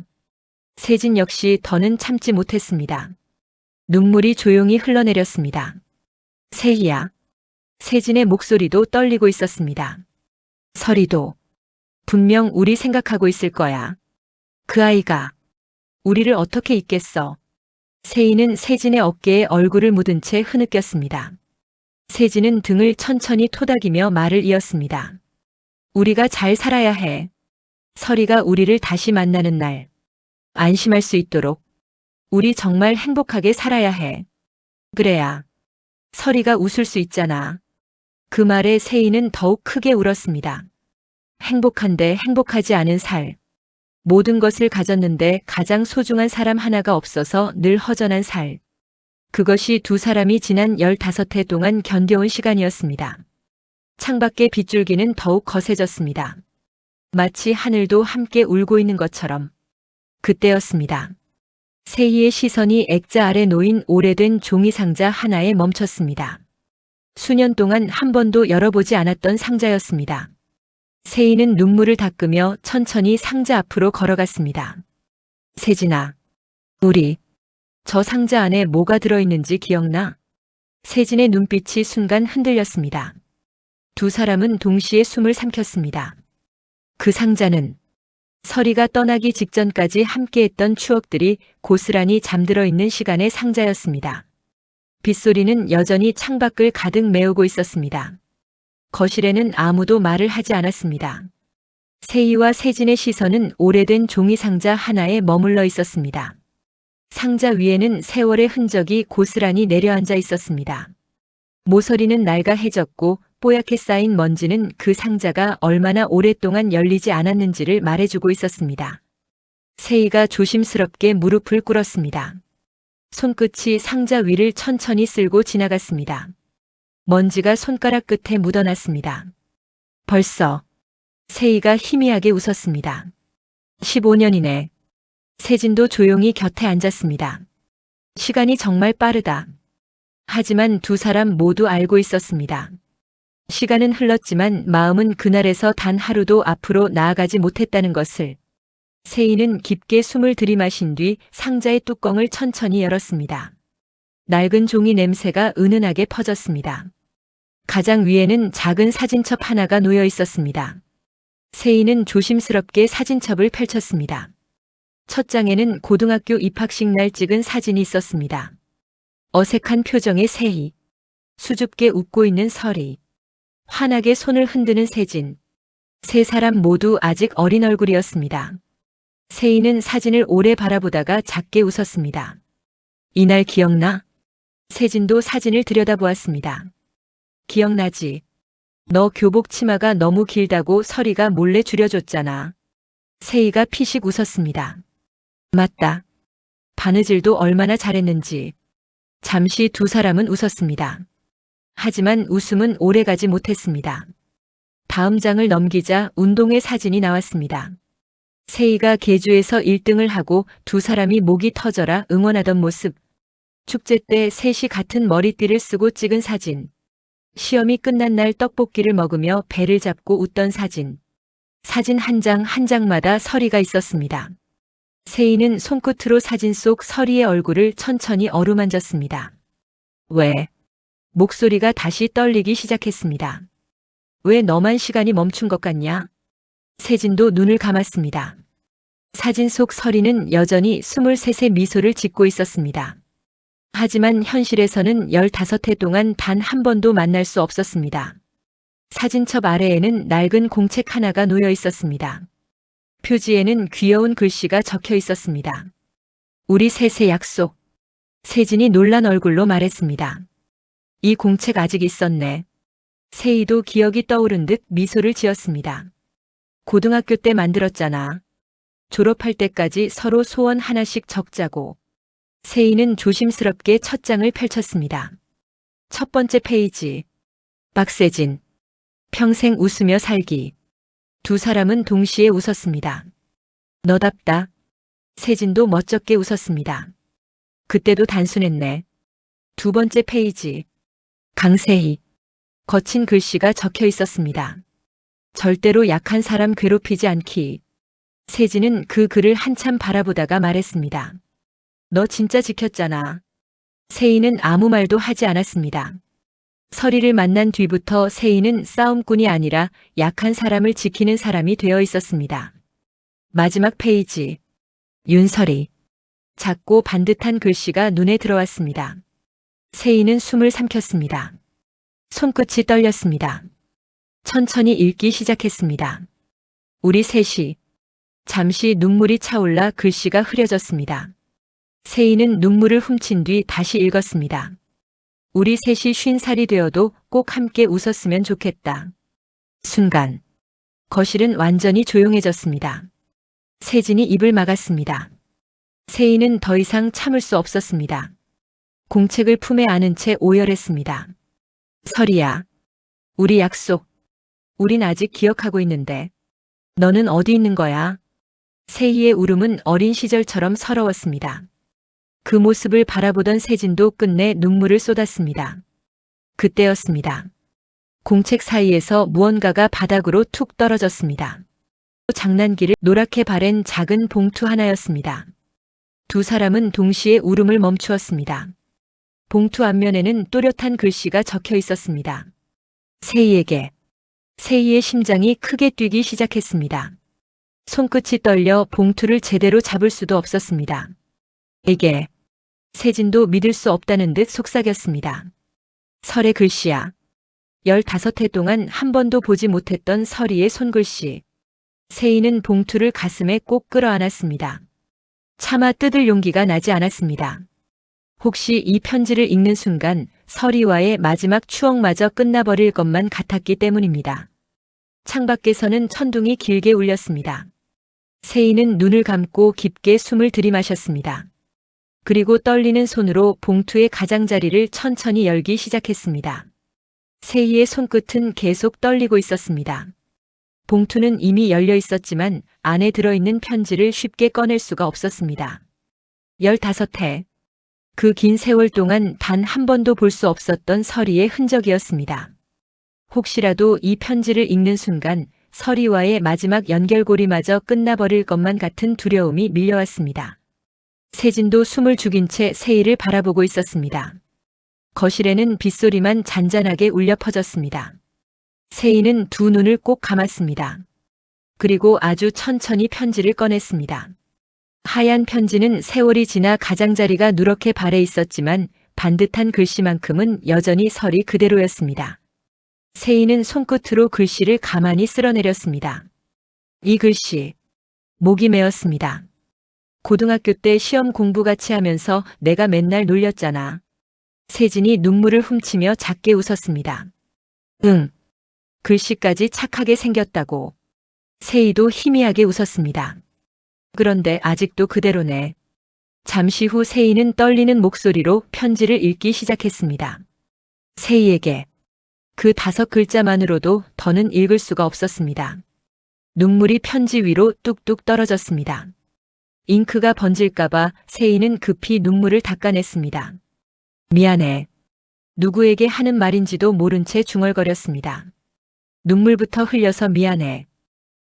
세진 역시 더는 참지 못했습니다. 눈물이 조용히 흘러내렸습니다. 세희야. 세진의 목소리도 떨리고 있었습니다. 설이도 분명 우리 생각하고 있을 거야. 그 아이가 우리를 어떻게 잊겠어. 세희는 세진의 어깨에 얼굴을 묻은 채 흐느꼈습니다. 세진은 등을 천천히 토닥이며 말을 이었습니다. 우리가 잘 살아야 해. 설이가 우리를 다시 만나는 날 안심할 수 있도록 우리 정말 행복하게 살아야 해. 그래야 설이가 웃을 수 있잖아. 그 말에 세희는 더욱 크게 울었습니다. 행복한데 행복하지 않은 살. 모든 것을 가졌는데 가장 소중한 사람 하나가 없어서 늘 허전한 살. 그것이 두 사람이 지난 15해 동안 견뎌온 시간이었습니다. 창밖의 빗줄기는 더욱 거세졌습니다. 마치 하늘도 함께 울고 있는 것처럼. 그때였습니다. 세희의 시선이 액자 아래 놓인 오래된 종이 상자 하나에 멈췄습니다. 수년 동안 한 번도 열어보지 않았던 상자였습니다. 세희는 눈물을 닦으며 천천히 상자 앞으로 걸어갔습니다. 세진아. 우리 저 상자 안에 뭐가 들어있는지 기억나? 세진의 눈빛이 순간 흔들렸습니다. 두 사람은 동시에 숨을 삼켰습니다. 그 상자는 설이가 떠나기 직전까지 함께했던 추억들이 고스란히 잠들어 있는 시간의 상자였습니다. 빗소리는 여전히 창밖을 가득 메우고 있었습니다. 거실에는 아무도 말을 하지 않았습니다. 세희와 세진의 시선은 오래된 종이 상자 하나에 머물러 있었습니다. 상자 위에는 세월의 흔적이 고스란히 내려앉아 있었습니다. 모서리는 낡아해졌고 뽀얗게 쌓인 먼지는 그 상자가 얼마나 오랫동안 열리지 않았는지를 말해주고 있었습니다. 세희가 조심스럽게 무릎을 꿇었습니다. 손끝이 상자 위를 천천히 쓸고 지나갔습니다. 먼지가 손가락 끝에 묻어났습니다. 벌써. 세희가 희미하게 웃었습니다. 15년이네. 세진도 조용히 곁에 앉았습니다. 시간이 정말 빠르다. 하지만 두 사람 모두 알고 있었습니다. 시간은 흘렀지만 마음은 그날에서 단 하루도 앞으로 나아가지 못했다는 것을. 세희는 깊게 숨을 들이마신 뒤 상자의 뚜껑을 천천히 열었습니다. 낡은 종이 냄새가 은은하게 퍼졌습니다. 가장 위에는 작은 사진첩 하나가 놓여 있었습니다. 세희는 조심스럽게 사진첩을 펼쳤습니다. 첫 장에는 고등학교 입학식 날 찍은 사진이 있었습니다. 어색한 표정의 세희, 수줍게 웃고 있는 설이, 환하게 손을 흔드는 세진. 세 사람 모두 아직 어린 얼굴이었습니다. 세희는 사진을 오래 바라보다가 작게 웃었습니다. 이날 기억나? 세진도 사진을 들여다보았습니다. 기억나지? 너 교복 치마가 너무 길다고 서리가 몰래 줄여줬잖아. 세희가 피식 웃었습니다. 맞다. 바느질도 얼마나 잘했는지. 잠시 두 사람은 웃었습니다. 하지만 웃음은 오래가지 못했습니다. 다음 장을 넘기자 운동회 사진이 나왔습니다. 세희가 계주에서 1등을 하고 두 사람이 목이 터져라 응원하던 모습. 축제 때 셋이 같은 머리띠를 쓰고 찍은 사진. 시험이 끝난 날 떡볶이를 먹으며 배를 잡고 웃던 사진. 사진 한 장 한 장마다 서리가 있었습니다. 세희는 손끝으로 사진 속 서리의 얼굴을 천천히 어루만졌습니다. 왜? 목소리가 다시 떨리기 시작했습니다. 왜 너만 시간이 멈춘 것 같냐? 세진도 눈을 감았습니다. 사진 속 서리는 여전히 23의 미소를 짓고 있었습니다. 하지만 현실에서는 15해 동안 단 한 번도 만날 수 없었습니다. 사진첩 아래에는 낡은 공책 하나가 놓여 있었습니다. 표지에는 귀여운 글씨가 적혀 있었습니다. 우리 셋의 약속. 세진이 놀란 얼굴로 말했습니다. 이 공책 아직 있었네. 세희도 기억이 떠오른 듯 미소를 지었습니다. 고등학교 때 만들었잖아. 졸업할 때까지 서로 소원 하나씩 적자고. 세희는 조심스럽게 첫 장을 펼쳤습니다. 첫 번째 페이지. 박세진. 평생 웃으며 살기. 두 사람은 동시에 웃었습니다. 너답다. 세진도 멋쩍게 웃었습니다. 그때도 단순했네. 두 번째 페이지. 강세희. 거친 글씨가 적혀 있었습니다. 절대로 약한 사람 괴롭히지 않기. 세진은 그 글을 한참 바라보다가 말했습니다. 너 진짜 지켰잖아. 세희는 아무 말도 하지 않았습니다. 서리를 만난 뒤부터 세희는 싸움꾼이 아니라 약한 사람을 지키는 사람이 되어 있었습니다. 마지막 페이지. 윤설이. 작고 반듯한 글씨가 눈에 들어왔습니다. 세희는 숨을 삼켰습니다. 손끝이 떨렸습니다. 천천히 읽기 시작했습니다. 우리 셋이. 잠시 눈물이 차올라 글씨가 흐려졌습니다. 세희는 눈물을 훔친 뒤 다시 읽었습니다. 우리 셋이 50살이 되어도 꼭 함께 웃었으면 좋겠다. 순간 거실은 완전히 조용해졌습니다. 세진이 입을 막았습니다. 세희는 더 이상 참을 수 없었습니다. 공책을 품에 안은 채 오열했습니다. 설이야. 우리 약속. 우린 아직 기억하고 있는데. 너는 어디 있는 거야? 세희의 울음은 어린 시절처럼 서러웠습니다. 그 모습을 바라보던 세진도 끝내 눈물을 쏟았습니다. 그때였습니다. 공책 사이에서 무언가가 바닥으로 툭 떨어졌습니다. 장난기를 노랗게 바랜 작은 봉투 하나였습니다. 두 사람은 동시에 울음을 멈추었습니다. 봉투 앞면에는 또렷한 글씨가 적혀 있었습니다. 세희에게. 세희의 심장이 크게 뛰기 시작했습니다. 손끝이 떨려 봉투를 제대로 잡을 수도 없었습니다. 에게. 세진도 믿을 수 없다는 듯 속삭였습니다. 설의 글씨야. 15해 동안 한 번도 보지 못했던 서리의 손글씨. 세희는 봉투를 가슴에 꼭 끌어안았습니다. 차마 뜯을 용기가 나지 않았습니다. 혹시 이 편지를 읽는 순간 서리와의 마지막 추억마저 끝나버릴 것만 같았기 때문입니다. 창밖에서는 천둥이 길게 울렸습니다. 세희는 눈을 감고 깊게 숨을 들이마셨습니다. 그리고 떨리는 손으로 봉투의 가장자리를 천천히 열기 시작했습니다. 세희의 손끝은 계속 떨리고 있었습니다. 봉투는 이미 열려 있었지만 안에 들어있는 편지를 쉽게 꺼낼 수가 없었습니다. 15해. 그 긴 세월 동안 단 한 번도 볼 수 없었던 서리의 흔적이었습니다. 혹시라도 이 편지를 읽는 순간 서리와의 마지막 연결고리마저 끝나버릴 것만 같은 두려움이 밀려왔습니다. 세진도 숨을 죽인 채 세희를 바라보고 있었습니다. 거실에는 빗소리만 잔잔하게 울려 퍼졌습니다. 세희는 두 눈을 꼭 감았습니다. 그리고 아주 천천히 편지를 꺼냈습니다. 하얀 편지는 세월이 지나 가장자리가 누렇게 발해 있었지만 반듯한 글씨만큼은 여전히 설이 그대로였습니다. 세희는 손끝으로 글씨를 가만히 쓸어내렸습니다. 이 글씨. 목이 메었습니다. 고등학교 때 시험 공부 같이 하면서 내가 맨날 놀렸잖아. 세진이 눈물을 훔치며 작게 웃었습니다. 응. 글씨까지 착하게 생겼다고. 세희도 희미하게 웃었습니다. 그런데 아직도 그대로네. 잠시 후 세희는 떨리는 목소리로 편지를 읽기 시작했습니다. 세희에게. 그 5글자만으로도 더는 읽을 수가 없었습니다. 눈물이 편지 위로 뚝뚝 떨어졌습니다. 잉크가 번질까봐 세희는 급히 눈물을 닦아냈습니다. 미안해. 누구에게 하는 말인지도 모른 채 중얼거렸습니다. 눈물부터 흘려서 미안해.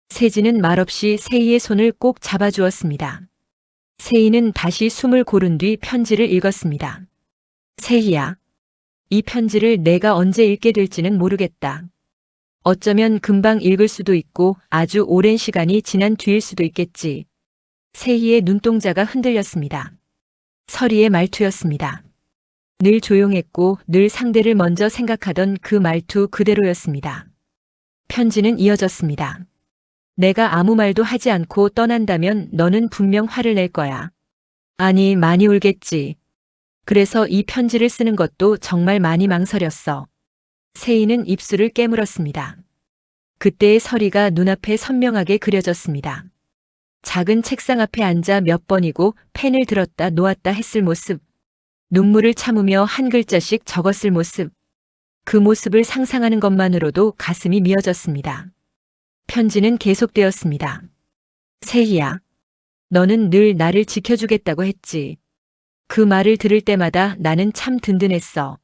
세진은 말없이 세희의 손을 꼭 잡아주었습니다. 세희는 다시 숨을 고른 뒤 편지를 읽었습니다. 세희야. 이 편지를 내가 언제 읽게 될지는 모르겠다. 어쩌면 금방 읽을 수도 있고 아주 오랜 시간이 지난 뒤일 수도 있겠지. 세희의 눈동자가 흔들렸습니다. 설이의 말투였습니다. 늘 조용했고 늘 상대를 먼저 생각하던 그 말투 그대로였습니다. 편지는 이어졌습니다. 내가 아무 말도 하지 않고 떠난다면 너는 분명 화를 낼 거야. 아니, 많이 울겠지. 그래서 이 편지를 쓰는 것도 정말 많이 망설였어. 세희는 입술을 깨물었습니다. 그때의 설이가 눈앞에 선명하게 그려졌습니다. 작은 책상 앞에 앉아 몇 번이고 펜을 들었다 놓았다 했을 모습. 눈물을 참으며 한 글자씩 적었을 모습. 그 모습을 상상하는 것만으로도 가슴이 미어졌습니다. 편지는 계속되었습니다. 세희야, 너는 늘 나를 지켜주겠다고 했지. 그 말을 들을 때마다 나는 참 든든했어.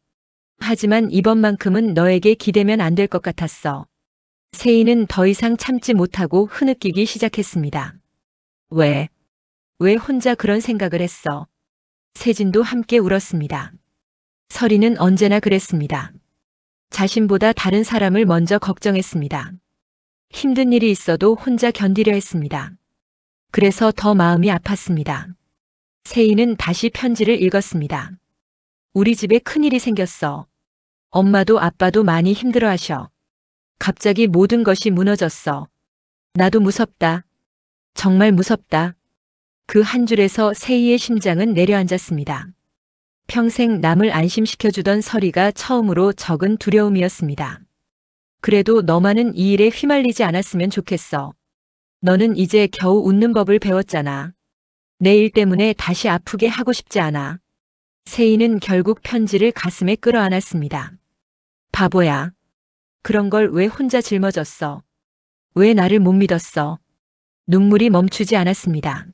하지만 이번만큼은 너에게 기대면 안 될 것 같았어. 세희는 더 이상 참지 못하고 흐느끼기 시작했습니다. 왜 혼자 그런 생각을 했어? 세진도 함께 울었습니다. 설이는 언제나 그랬습니다. 자신보다 다른 사람을 먼저 걱정했습니다. 힘든 일이 있어도 혼자 견디려 했습니다. 그래서 더 마음이 아팠습니다. 세희는 다시 편지를 읽었습니다. 우리 집에 큰일이 생겼어. 엄마도 아빠도 많이 힘들어하셔. 갑자기 모든 것이 무너졌어. 나도 무섭다. 정말 무섭다. 그 한 줄에서 세희의 심장은 내려앉았습니다. 평생 남을 안심시켜주던 설이가 처음으로 적은 두려움이었습니다. 그래도 너만은 이 일에 휘말리지 않았으면 좋겠어. 너는 이제 겨우 웃는 법을 배웠잖아. 내 일 때문에 다시 아프게 하고 싶지 않아. 세희는 결국 편지를 가슴에 끌어안았습니다. 바보야. 그런 걸 왜 혼자 짊어졌어? 왜 나를 못 믿었어? 눈물이 멈추지 않았습니다.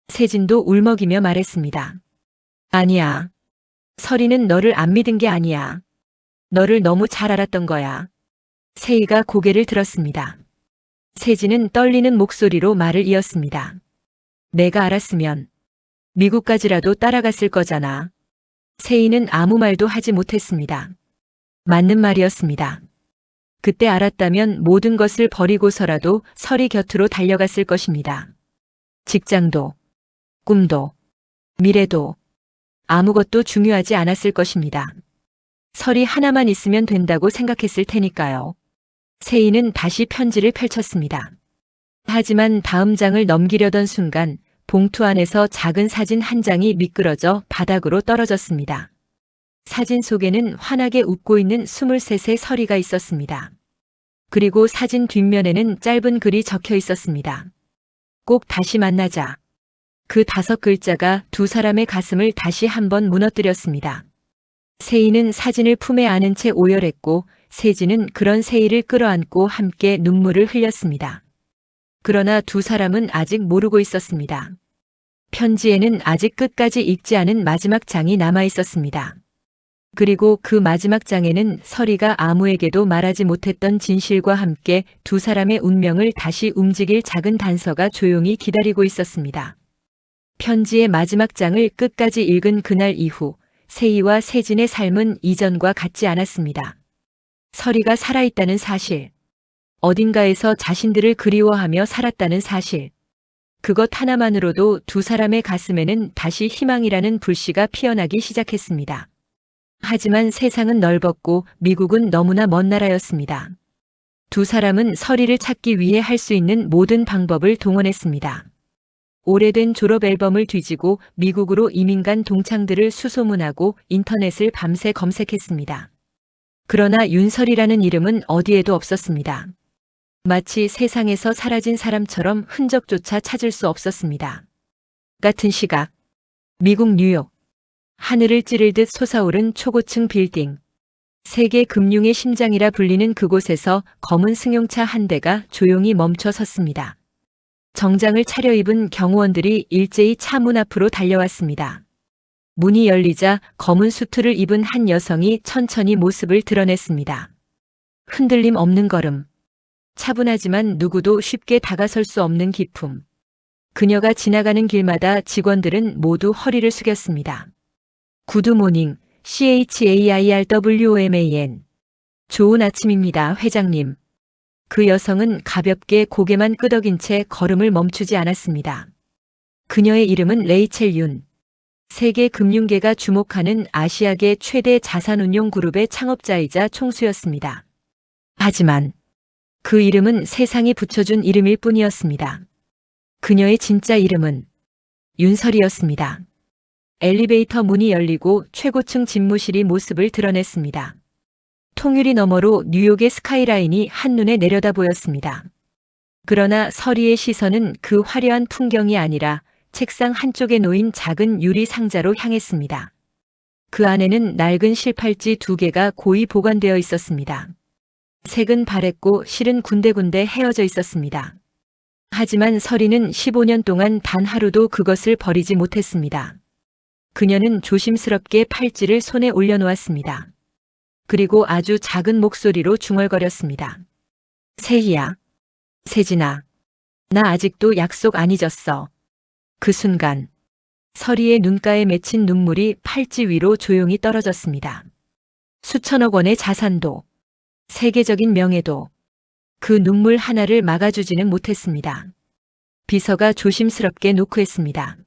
세진도 울먹이며 말했습니다. 아니야. 설이는 너를 안 믿은 게 아니야. 너를 너무 잘 알았던 거야. 세희가 고개를 들었습니다. 세진은 떨리는 목소리로 말을 이었습니다. 내가 알았으면 미국까지라도 따라갔을 거잖아. 세희는 아무 말도 하지 못했습니다. 맞는 말이었습니다. 그때 알았다면 모든 것을 버리고서라도 설이 곁으로 달려갔을 것입니다. 직장도, 꿈도, 미래도, 아무것도 중요하지 않았을 것입니다. 설이 하나만 있으면 된다고 생각했을 테니까요. 세희는 다시 편지를 펼쳤습니다. 하지만 다음 장을 넘기려던 순간 봉투 안에서 작은 사진 한 장이 미끄러져 바닥으로 떨어졌습니다. 사진 속에는 환하게 웃고 있는 23세 설이가 있었습니다. 그리고 사진 뒷면에는 짧은 글이 적혀 있었습니다. 꼭 다시 만나자. 그 5글자가 두 사람의 가슴을 다시 한번 무너뜨렸습니다. 세희는 사진을 품에 안은 채 오열했고 세진은 그런 세희를 끌어안고 함께 눈물을 흘렸습니다. 그러나 두 사람은 아직 모르고 있었습니다. 편지에는 아직 끝까지 읽지 않은 마지막 장이 남아 있었습니다. 그리고 그 마지막 장에는 설이가 아무에게도 말하지 못했던 진실과 함께 두 사람의 운명을 다시 움직일 작은 단서가 조용히 기다리고 있었습니다. 편지의 마지막 장을 끝까지 읽은 그날 이후 세희와 세진의 삶은 이전과 같지 않았습니다. 설이가 살아있다는 사실, 어딘가에서 자신들을 그리워하며 살았다는 사실, 그것 하나만으로도 두 사람의 가슴에는 다시 희망이라는 불씨가 피어나기 시작했습니다. 하지만 세상은 넓었고 미국은 너무나 먼 나라였습니다. 두 사람은 설이를 찾기 위해 할 수 있는 모든 방법을 동원했습니다. 오래된 졸업 앨범을 뒤지고 미국으로 이민 간 동창들을 수소문하고 인터넷을 밤새 검색했습니다. 그러나 윤설이라는 이름은 어디에도 없었습니다. 마치 세상에서 사라진 사람처럼 흔적조차 찾을 수 없었습니다. 같은 시각, 미국 뉴욕, 하늘을 찌를 듯 솟아오른 초고층 빌딩. 세계 금융의 심장이라 불리는 그곳에서 검은 승용차 한 대가 조용히 멈춰 섰습니다. 정장을 차려입은 경호원들이 일제히 차 문 앞으로 달려왔습니다. 문이 열리자 검은 수트를 입은 한 여성이 천천히 모습을 드러냈습니다. 흔들림 없는 걸음. 차분하지만 누구도 쉽게 다가설 수 없는 기품. 그녀가 지나가는 길마다 직원들은 모두 허리를 숙였습니다. 굿모닝, CHAIRWOMAN. 좋은 아침입니다, 회장님. 그 여성은 가볍게 고개만 끄덕인 채 걸음을 멈추지 않았습니다. 그녀의 이름은 레이첼 윤. 세계 금융계가 주목하는 아시아계 최대 자산운용 그룹의 창업자이자 총수였습니다. 하지만 그 이름은 세상이 붙여준 이름일 뿐이었습니다. 그녀의 진짜 이름은 윤설이었습니다. 엘리베이터 문이 열리고 최고층 집무실이 모습을 드러냈습니다. 통유리 너머로 뉴욕의 스카이라인이 한눈에 내려다 보였습니다. 그러나 설이의 시선은 그 화려한 풍경이 아니라 책상 한쪽에 놓인 작은 유리 상자로 향했습니다. 그 안에는 낡은 실팔찌 2개가 고이 보관되어 있었습니다. 색은 바랬고 실은 군데군데 헤어져 있었습니다. 하지만 설이는 15년 동안 단 하루도 그것을 버리지 못했습니다. 그녀는 조심스럽게 팔찌를 손에 올려놓았습니다. 그리고 아주 작은 목소리로 중얼거렸습니다. 세희야, 세진아, 나 아직도 약속 안 잊었어. 그 순간 설이의 눈가에 맺힌 눈물이 팔찌 위로 조용히 떨어졌습니다. 수천억 원의 자산도, 세계적인 명예도 그 눈물 하나를 막아주지는 못했습니다. 비서가 조심스럽게 노크했습니다.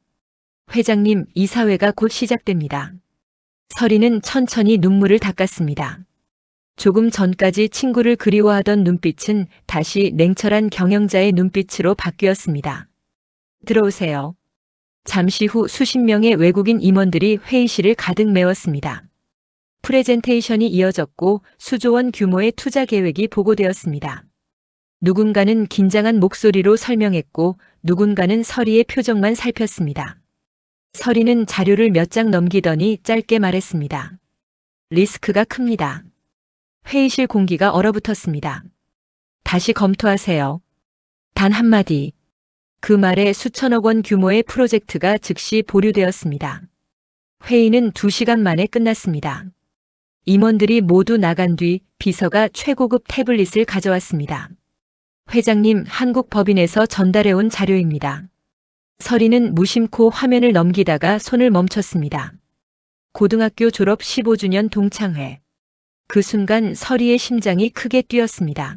회장님, 이사회가 곧 시작됩니다. 설이는 천천히 눈물을 닦았습니다. 조금 전까지 친구를 그리워하던 눈빛은 다시 냉철한 경영자의 눈빛으로 바뀌었습니다. 들어오세요. 잠시 후 수십 명의 외국인 임원들이 회의실을 가득 메웠습니다. 프레젠테이션이 이어졌고 수조 원 규모의 투자 계획이 보고되었습니다. 누군가는 긴장한 목소리로 설명했고 누군가는 설이의 표정만 살폈습니다. 설이는 자료를 몇 장 넘기더니 짧게 말했습니다. 리스크가 큽니다. 회의실 공기가 얼어붙었습니다. 다시 검토하세요. 단 한마디. 그 말에 수천억 원 규모의 프로젝트가 즉시 보류되었습니다. 회의는 2시간 만에 끝났습니다. 임원들이 모두 나간 뒤 비서가 최고급 태블릿을 가져왔습니다. 회장님, 한국 법인에서 전달해온 자료입니다. 설이는 무심코 화면을 넘기다가 손을 멈췄습니다. 고등학교 졸업 15주년 동창회. 그 순간 설이의 심장이 크게 뛰었습니다.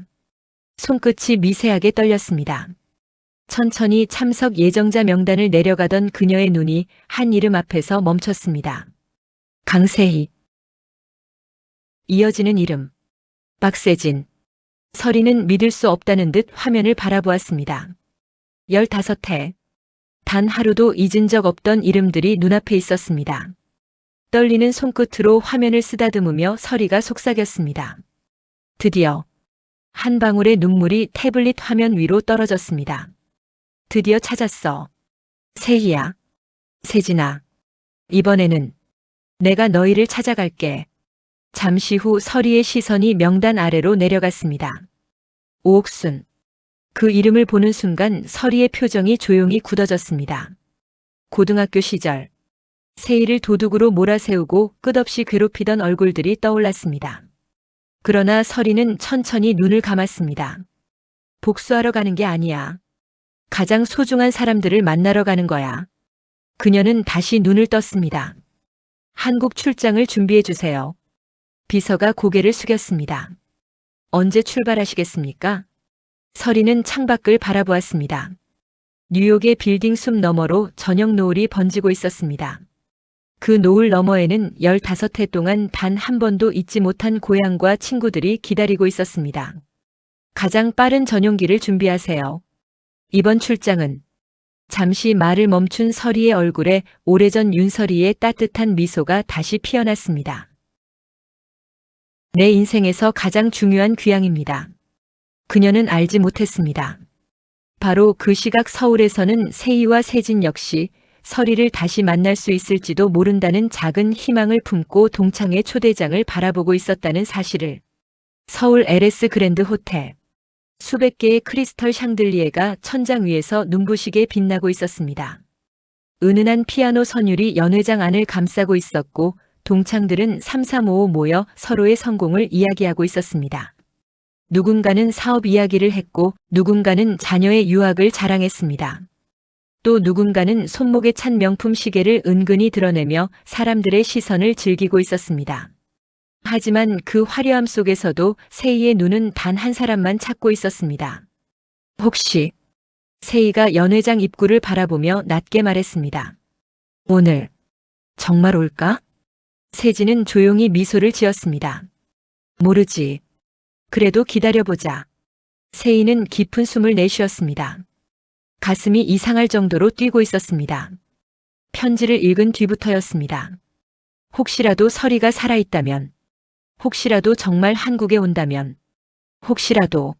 손끝이 미세하게 떨렸습니다. 천천히 참석 예정자 명단을 내려가던 그녀의 눈이 한 이름 앞에서 멈췄습니다. 강세희. 이어지는 이름. 박세진. 설이는 믿을 수 없다는 듯 화면을 바라보았습니다. 15회. 단 하루도 잊은 적 없던 이름들이 눈앞에 있었습니다. 떨리는 손끝으로 화면을 쓰다듬으며 설이가 속삭였습니다. 드디어 한 방울의 눈물이 태블릿 화면 위로 떨어졌습니다. 드디어 찾았어. 세희야, 세진아. 이번에는 내가 너희를 찾아갈게. 잠시 후 설이의 시선이 명단 아래로 내려갔습니다. 오옥순. 그 이름을 보는 순간 설이의 표정이 조용히 굳어졌습니다. 고등학교 시절 세희를 도둑으로 몰아세우고 끝없이 괴롭히던 얼굴들이 떠올랐습니다. 그러나 설이는 천천히 눈을 감았습니다. 복수하러 가는 게 아니야. 가장 소중한 사람들을 만나러 가는 거야. 그녀는 다시 눈을 떴습니다. 한국 출장을 준비해 주세요. 비서가 고개를 숙였습니다. 언제 출발하시겠습니까? 설이는 창밖을 바라보았습니다. 뉴욕의 빌딩 숲 너머로 저녁 노을이 번지고 있었습니다. 그 노을 너머에는 15해 동안 단 한 번도 잊지 못한 고향과 친구들이 기다리고 있었습니다. 가장 빠른 전용기를 준비하세요. 이번 출장은 잠시 말을 멈춘 서리의 얼굴에 오래전 윤서리의 따뜻한 미소가 다시 피어났습니다. 내 인생에서 가장 중요한 귀향입니다. 그녀는 알지 못했습니다. 바로 그 시각 서울에서는 세희와 세진 역시 서리를 다시 만날 수 있을지도 모른다는 작은 희망을 품고 동창회 초대장을 바라보고 있었다는 사실을. 서울 LS 그랜드 호텔. 수백 개의 크리스털 샹들리에가 천장 위에서 눈부시게 빛나고 있었습니다. 은은한 피아노 선율이 연회장 안을 감싸고 있었고 동창들은 삼삼오오 모여 서로의 성공을 이야기하고 있었습니다. 누군가는 사업 이야기를 했고 누군가는 자녀의 유학을 자랑했습니다. 또 누군가는 손목에 찬 명품 시계를 은근히 드러내며 사람들의 시선을 즐기고 있었습니다. 하지만 그 화려함 속에서도 세희의 눈은 단 한 사람만 찾고 있었습니다. 혹시? 세희가 연회장 입구를 바라보며 낮게 말했습니다. 오늘 정말 올까? 세진은 조용히 미소를 지었습니다. 모르지. 그래도 기다려보자. 세희는 깊은 숨을 내쉬었습니다. 가슴이 이상할 정도로 뛰고 있었습니다. 편지를 읽은 뒤부터였습니다. 혹시라도 서리가 살아있다면, 혹시라도 정말 한국에 온다면, 혹시라도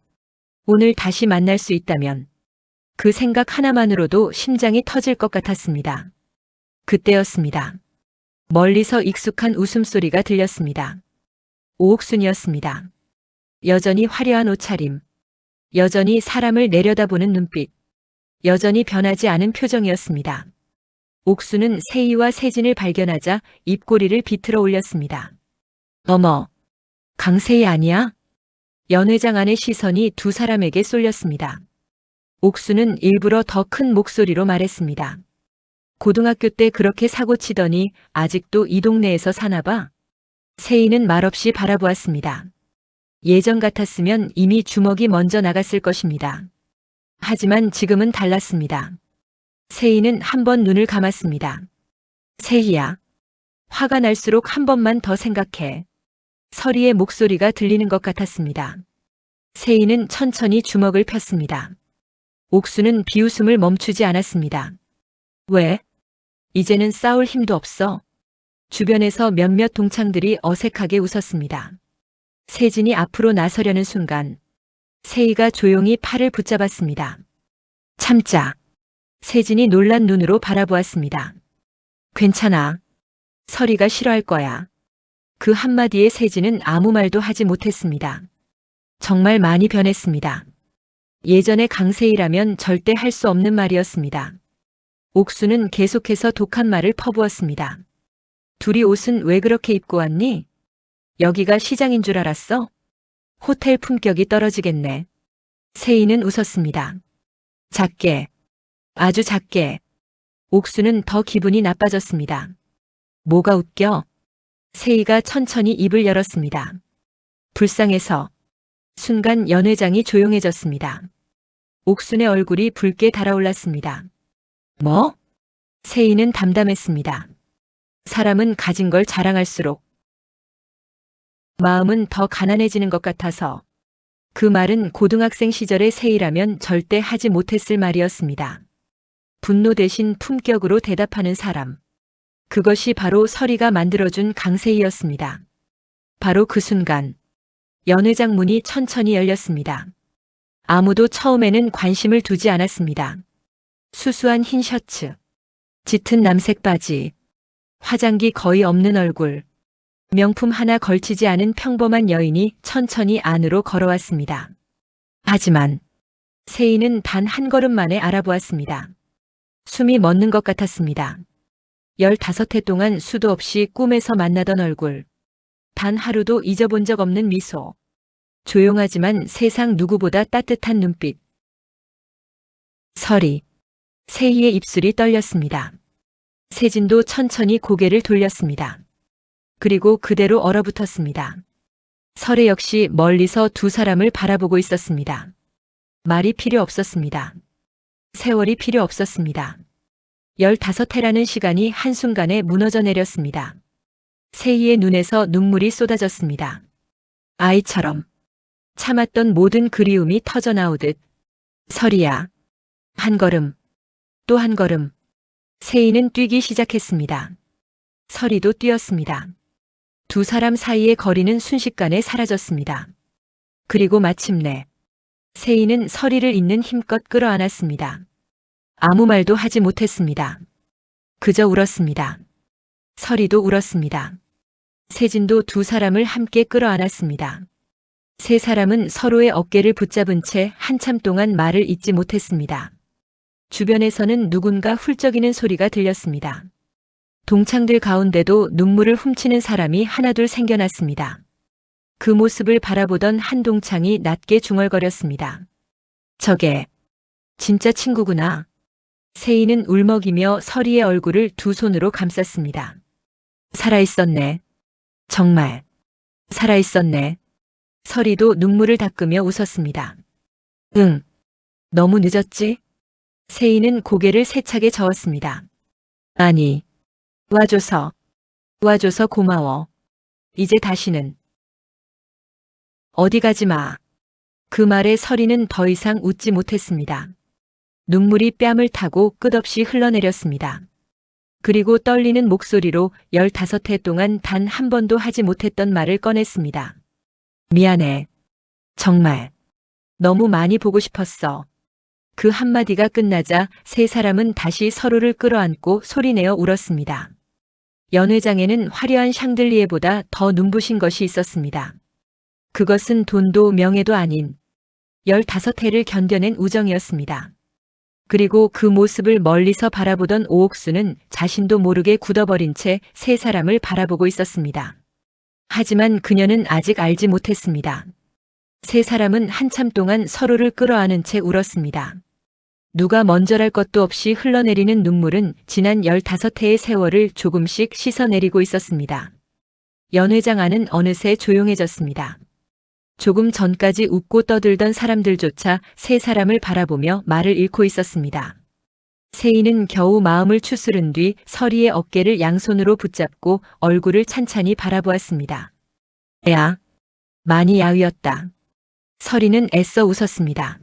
오늘 다시 만날 수 있다면, 그 생각 하나만으로도 심장이 터질 것 같았습니다. 그때였습니다. 멀리서 익숙한 웃음소리가 들렸습니다. 오옥순이었습니다. 여전히 화려한 옷차림, 여전히 사람을 내려다보는 눈빛, 여전히 변하지 않은 표정이었습니다. 옥수는 세희와 세진을 발견하자 입꼬리를 비틀어 올렸습니다. 어머, 강세희 아니야? 연회장 안의 시선이 두 사람에게 쏠렸습니다. 옥수는 일부러 더 큰 목소리로 말했습니다. 고등학교 때 그렇게 사고치더니 아직도 이 동네에서 사나 봐. 세희는 말없이 바라보았습니다. 예전 같았으면 이미 주먹이 먼저 나갔을 것입니다. 하지만 지금은 달랐습니다. 세희는 한 번 눈을 감았습니다. 세희야. 화가 날수록 한 번만 더 생각해. 서리의 목소리가 들리는 것 같았습니다. 세희는 천천히 주먹을 폈습니다. 옥수는 비웃음을 멈추지 않았습니다. 왜? 이제는 싸울 힘도 없어. 주변에서 몇몇 동창들이 어색하게 웃었습니다. 세진이 앞으로 나서려는 순간 세희가 조용히 팔을 붙잡았습니다. 참자. 세진이 놀란 눈으로 바라보았습니다. 괜찮아. 서리가 싫어할 거야. 그 한마디에 세진은 아무 말도 하지 못했습니다. 정말 많이 변했습니다. 예전의 강세희라면 절대 할 수 없는 말이었습니다. 옥수는 계속해서 독한 말을 퍼부었습니다. 둘이 옷은 왜 그렇게 입고 왔니? 여기가 시장인 줄 알았어? 호텔 품격이 떨어지겠네. 세희는 웃었습니다. 작게, 아주 작게. 옥수는 더 기분이 나빠졌습니다. 뭐가 웃겨? 세희가 천천히 입을 열었습니다. 불쌍해서. 순간 연회장이 조용해졌습니다. 옥순의 얼굴이 붉게 달아올랐습니다. 뭐? 세희는 담담했습니다. 사람은 가진 걸 자랑할수록 마음은 더 가난해지는 것 같아서. 그 말은 고등학생 시절의 세희라면 절대 하지 못했을 말이었습니다. 분노 대신 품격으로 대답하는 사람. 그것이 바로 서리가 만들어준 강세희였습니다. 바로 그 순간 연회장 문이 천천히 열렸습니다. 아무도 처음에는 관심을 두지 않았습니다. 수수한 흰 셔츠, 짙은 남색 바지, 화장기 거의 없는 얼굴, 명품 하나 걸치지 않은 평범한 여인이 천천히 안으로 걸어왔습니다. 하지만 세희는 단 한 걸음 만에 알아보았습니다. 숨이 멎는 것 같았습니다. 15해 동안 수도 없이 꿈에서 만나던 얼굴, 단 하루도 잊어본 적 없는 미소, 조용하지만 세상 누구보다 따뜻한 눈빛. 서리. 세희의 입술이 떨렸습니다. 세진도 천천히 고개를 돌렸습니다. 그리고 그대로 얼어붙었습니다. 설애 역시 멀리서 두 사람을 바라보고 있었습니다. 말이 필요 없었습니다. 세월이 필요 없었습니다. 15해라는 시간이 한순간에 무너져 내렸습니다. 세희의 눈에서 눈물이 쏟아졌습니다. 아이처럼 참았던 모든 그리움이 터져나오듯. 설이야. 한 걸음. 또 한 걸음. 세희는 뛰기 시작했습니다. 서리도 뛰었습니다. 두 사람 사이의 거리는 순식간에 사라졌습니다. 그리고 마침내 세희는 서리를 있는 힘껏 끌어안았습니다. 아무 말도 하지 못했습니다. 그저 울었습니다. 서리도 울었습니다. 세진도 두 사람을 함께 끌어안았습니다. 세 사람은 서로의 어깨를 붙잡은 채 한참 동안 말을 잇지 못했습니다. 주변에서는 누군가 훌쩍이는 소리가 들렸습니다. 동창들 가운데도 눈물을 훔치는 사람이 하나둘 생겨났습니다. 그 모습을 바라보던 한 동창이 낮게 중얼거렸습니다. 저게 진짜 친구구나. 세희는 울먹이며 서리의 얼굴을 두 손으로 감쌌습니다. 살아있었네. 정말 살아있었네. 서리도 눈물을 닦으며 웃었습니다. 응. 너무 늦었지? 세희는 고개를 세차게 저었습니다. 아니. 와줘서 고마워. 이제 다시는 어디 가지 마. 그 말에 서리는 더 이상 웃지 못했습니다. 눈물이 뺨을 타고 끝없이 흘러내렸습니다. 그리고 떨리는 목소리로 15해 동안 단 한 번도 하지 못했던 말을 꺼냈습니다. 미안해. 정말. 너무 많이 보고 싶었어. 그 한마디가 끝나자 세 사람은 다시 서로를 끌어안고 소리내어 울었습니다. 연회장에는 화려한 샹들리에보다 더 눈부신 것이 있었습니다. 그것은 돈도 명예도 아닌 15해를 견뎌낸 우정이었습니다. 그리고 그 모습을 멀리서 바라보던 오옥수는 자신도 모르게 굳어버린 채 세 사람을 바라보고 있었습니다. 하지만 그녀는 아직 알지 못했습니다. 세 사람은 한참 동안 서로를 끌어안은 채 울었습니다. 누가 먼저랄 것도 없이 흘러내리는 눈물은 지난 15해의 세월을 조금씩 씻어내리고 있었습니다. 연회장 안은 어느새 조용해졌습니다. 조금 전까지 웃고 떠들던 사람들조차 세 사람을 바라보며 말을 잃고 있었습니다. 세희는 겨우 마음을 추스른 뒤 서리의 어깨를 양손으로 붙잡고 얼굴을 찬찬히 바라보았습니다. 야, 많이 야위었다. 서리는 애써 웃었습니다.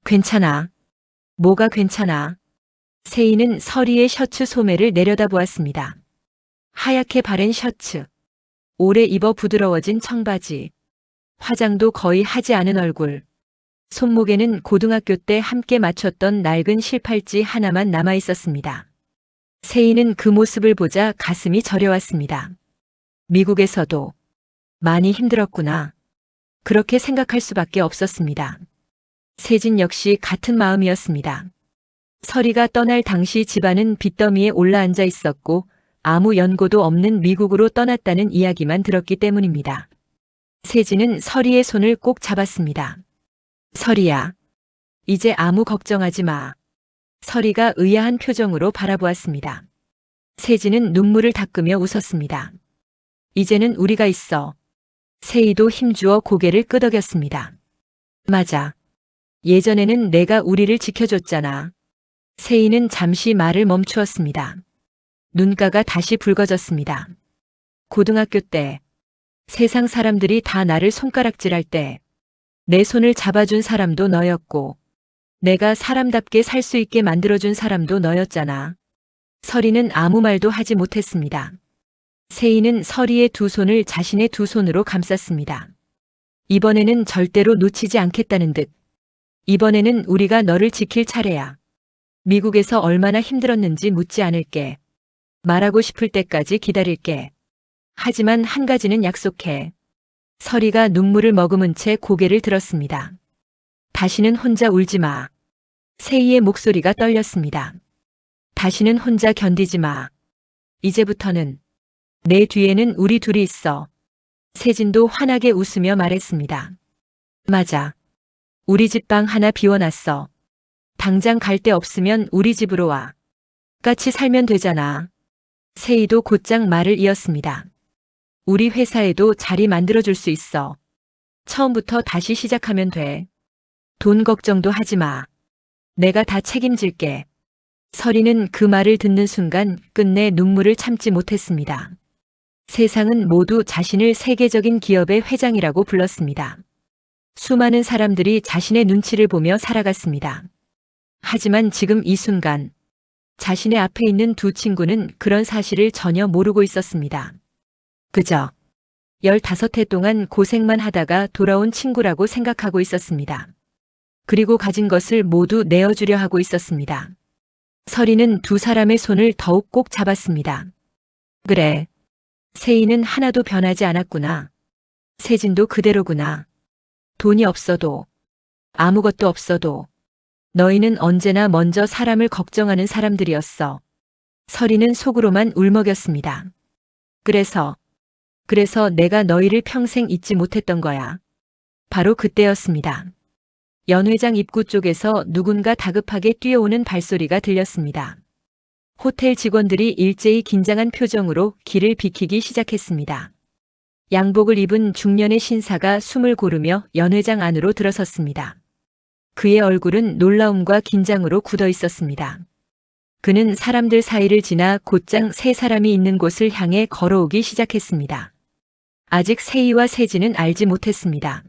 괜찮아. 뭐가 괜찮아. 세희는 서리의 셔츠 소매를 내려다보았습니다. 하얗게 바랜 셔츠, 오래 입어 부드러워진 청바지, 화장도 거의 하지 않은 얼굴, 손목에는 고등학교 때 함께 맞췄던 낡은 실팔찌 하나만 남아 있었습니다. 세희는 그 모습을 보자 가슴이 저려왔습니다. 미국에서도 많이 힘들었구나. 그렇게 생각할 수밖에 없었습니다. 세진 역시 같은 마음이었습니다. 서리가 떠날 당시 집안은 빚더미에 올라앉아 있었고 아무 연고도 없는 미국으로 떠났다는 이야기만 들었기 때문입니다. 세진은 서리의 손을 꼭 잡았습니다. 서리야, 이제 아무 걱정하지 마. 서리가 의아한 표정으로 바라보았습니다. 세진은 눈물을 닦으며 웃었습니다. 이제는 우리가 있어. 세희도 힘주어 고개를 끄덕였습니다. 맞아. 예전에는 내가 우리를 지켜줬잖아. 세희는 잠시 말을 멈추었습니다. 눈가가 다시 붉어졌습니다. 고등학교 때 세상 사람들이 다 나를 손가락질할 때 내 손을 잡아준 사람도 너였고 내가 사람답게 살 수 있게 만들어준 사람도 너였잖아. 서리는 아무 말도 하지 못했습니다. 세희는 서리의 두 손을 자신의 두 손으로 감쌌습니다. 이번에는 절대로 놓치지 않겠다는 듯. 이번에는 우리가 너를 지킬 차례야. 미국에서 얼마나 힘들었는지 묻지 않을게. 말하고 싶을 때까지 기다릴게. 하지만 한 가지는 약속해. 서리가 눈물을 머금은 채 고개를 들었습니다. 다시는 혼자 울지 마. 세희의 목소리가 떨렸습니다. 다시는 혼자 견디지 마. 이제부터는 내 뒤에는 우리 둘이 있어. 세진도 환하게 웃으며 말했습니다. 맞아. 우리 집 방 하나 비워놨어. 당장 갈 데 없으면 우리 집으로 와. 같이 살면 되잖아. 세희도 곧장 말을 이었습니다. 우리 회사에도 자리 만들어줄 수 있어. 처음부터 다시 시작하면 돼. 돈 걱정도 하지 마. 내가 다 책임질게. 서리는 그 말을 듣는 순간 끝내 눈물을 참지 못했습니다. 세상은 모두 자신을 세계적인 기업의 회장이라고 불렀습니다. 수많은 사람들이 자신의 눈치를 보며 살아갔습니다. 하지만 지금 이 순간 자신의 앞에 있는 두 친구는 그런 사실을 전혀 모르고 있었습니다. 그저 15해 동안 고생만 하다가 돌아온 친구라고 생각하고 있었습니다. 그리고 가진 것을 모두 내어주려 하고 있었습니다. 설이는 두 사람의 손을 더욱 꼭 잡았습니다. 그래. 세희는 하나도 변하지 않았구나. 세진도 그대로구나. 돈이 없어도, 아무것도 없어도, 너희는 언제나 먼저 사람을 걱정하는 사람들이었어. 설이는 속으로만 울먹였습니다. 그래서 내가 너희를 평생 잊지 못했던 거야. 바로 그때였습니다. 연회장 입구 쪽에서 누군가 다급하게 뛰어오는 발소리가 들렸습니다. 호텔 직원들이 일제히 긴장한 표정으로 길을 비키기 시작했습니다. 양복을 입은 중년의 신사가 숨을 고르며 연회장 안으로 들어섰습니다. 그의 얼굴은 놀라움과 긴장으로 굳어 있었습니다. 그는 사람들 사이를 지나 곧장 세 사람이 있는 곳을 향해 걸어오기 시작했습니다. 아직 세희와 세진은 알지 못했습니다.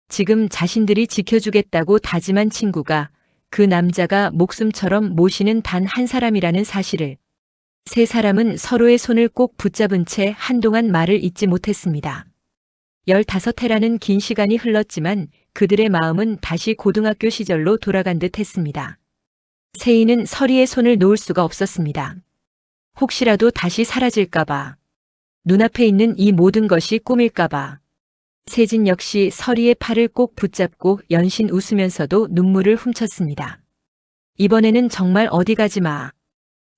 지금 자신들이 지켜주겠다고 다짐한 친구가 그 남자가 목숨처럼 모시는 단 한 사람이라는 사실을. 세 사람은 서로의 손을 꼭 붙잡은 채 한동안 말을 잇지 못했습니다. 15해라는 긴 시간이 흘렀지만 그들의 마음은 다시 고등학교 시절로 돌아간 듯 했습니다. 세희는 설이의 손을 놓을 수가 없었습니다. 혹시라도 다시 사라질까봐. 눈앞에 있는 이 모든 것이 꿈일까봐. 세진 역시 설이의 팔을 꼭 붙잡고 연신 웃으면서도 눈물을 훔쳤습니다. 이번에는 정말 어디 가지 마.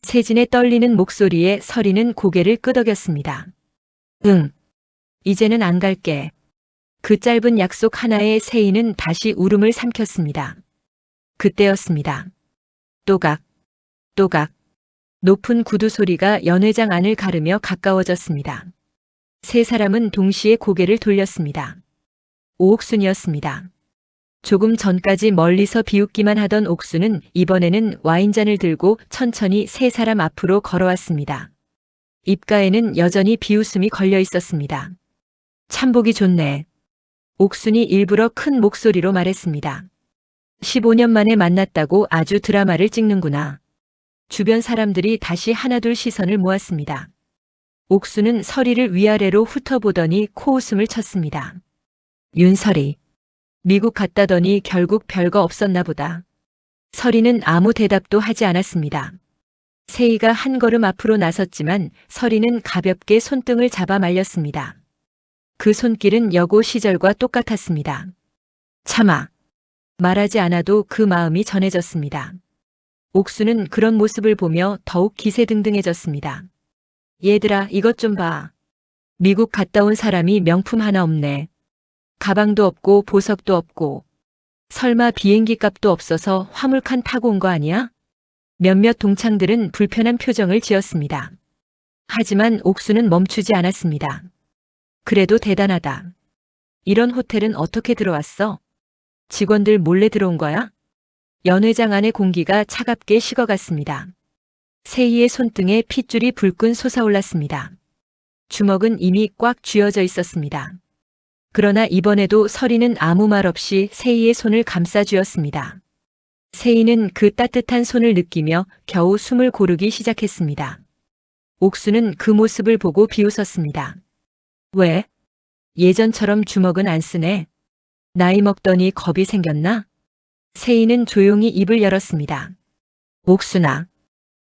세진의 떨리는 목소리에 설이는 고개를 끄덕였습니다. 응. 이제는 안 갈게. 그 짧은 약속 하나에 세희는 다시 울음을 삼켰습니다. 그때였습니다. 또각, 또각. 높은 구두 소리가 연회장 안을 가르며 가까워졌습니다. 세 사람은 동시에 고개를 돌렸습니다. 오옥순이었습니다. 조금 전까지 멀리서 비웃기만 하던 옥수는 이번에는 와인잔을 들고 천천히 세 사람 앞으로 걸어왔습니다. 입가에는 여전히 비웃음이 걸려 있었습니다. 참 보기 좋네. 옥순이 일부러 큰 목소리로 말했습니다. 15년 만에 만났다고 아주 드라마를 찍는구나. 주변 사람들이 다시 하나둘 시선을 모았습니다. 옥수는 설이를 위아래로 훑어보더니 코웃음을 쳤습니다. 윤설이. 미국 갔다더니 결국 별거 없었나 보다. 설이는 아무 대답도 하지 않았습니다. 세희가 한 걸음 앞으로 나섰지만 설이는 가볍게 손등을 잡아 말렸습니다. 그 손길은 여고 시절과 똑같았습니다. 차마. 말하지 않아도 그 마음이 전해졌습니다. 옥수는 그런 모습을 보며 더욱 기세등등해졌습니다. 얘들아, 이것 좀 봐. 미국 갔다 온 사람이 명품 하나 없네. 가방도 없고 보석도 없고. 설마 비행기 값도 없어서 화물칸 타고 온 거 아니야? 몇몇 동창들은 불편한 표정을 지었습니다. 하지만 옥수는 멈추지 않았습니다. 그래도 대단하다. 이런 호텔은 어떻게 들어왔어? 직원들 몰래 들어온 거야? 연회장 안의 공기가 차갑게 식어갔습니다. 세희의 손등에 핏줄이 불끈 솟아올랐습니다. 주먹은 이미 꽉 쥐어져 있었습니다. 그러나 이번에도 설이는 아무 말 없이 세희의 손을 감싸쥐었습니다. 세희는 그 따뜻한 손을 느끼며 겨우 숨을 고르기 시작했습니다. 옥수는 그 모습을 보고 비웃었습니다. 왜? 예전처럼 주먹은 안 쓰네. 나이 먹더니 겁이 생겼나? 세희는 조용히 입을 열었습니다. 옥순아.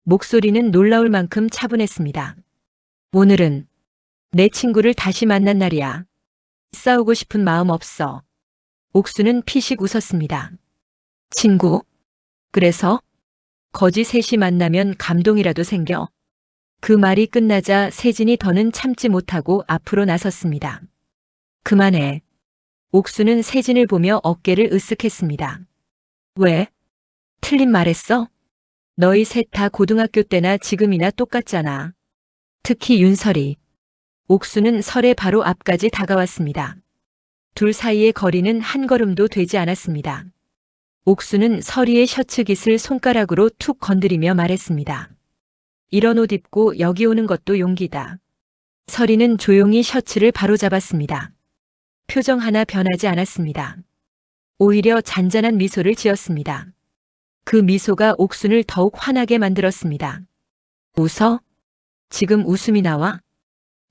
목소리는 놀라울 만큼 차분했습니다. 오늘은 내 친구를 다시 만난 날이야. 싸우고 싶은 마음 없어. 옥수는 피식 웃었습니다. 친구? 그래서? 거지 셋이 만나면 감동이라도 생겨. 그 말이 끝나자 세진이 더는 참지 못하고 앞으로 나섰습니다. 그만해. 옥수는 세진을 보며 어깨를 으쓱했습니다. 왜? 틀린 말했어? 너희 셋 다 고등학교 때나 지금이나 똑같잖아. 특히 윤설이. 옥수는 설의 바로 앞까지 다가왔습니다. 둘 사이의 거리는 한 걸음도 되지 않았습니다. 옥수는 설이의 셔츠 깃을 손가락으로 툭 건드리며 말했습니다. 이런 옷 입고 여기 오는 것도 용기다. 설이는 조용히 셔츠를 바로잡았습니다. 표정 하나 변하지 않았습니다. 오히려 잔잔한 미소를 지었습니다. 그 미소가 옥순을 더욱 화나게 만들었습니다. 웃어? 지금 웃음이 나와?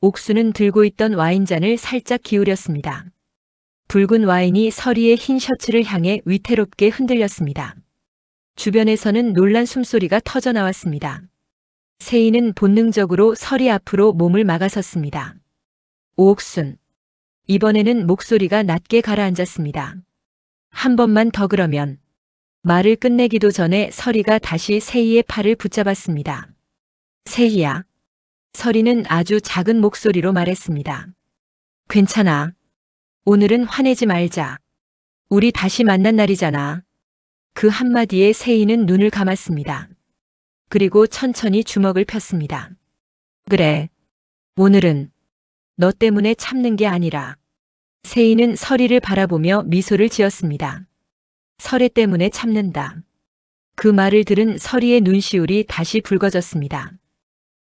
옥순은 들고 있던 와인잔을 살짝 기울였습니다. 붉은 와인이 서리의 흰 셔츠를 향해 위태롭게 흔들렸습니다. 주변에서는 놀란 숨소리가 터져 나왔습니다. 세인은 본능적으로 서리 앞으로 몸을 막아섰습니다. 오옥순. 이번에는 목소리가 낮게 가라앉았습니다. 한 번만 더 그러면. 말을 끝내기도 전에 서리가 다시 세희의 팔을 붙잡았습니다. 세희야. 서리는 아주 작은 목소리로 말했습니다. 괜찮아. 오늘은 화내지 말자. 우리 다시 만난 날이잖아. 그 한마디에 세희는 눈을 감았습니다. 그리고 천천히 주먹을 폈습니다. 그래. 오늘은 너 때문에 참는 게 아니라. 세희는 서리를 바라보며 미소를 지었습니다. 설애 때문에 참는다. 그 말을 들은 서리의 눈시울이 다시 붉어졌습니다.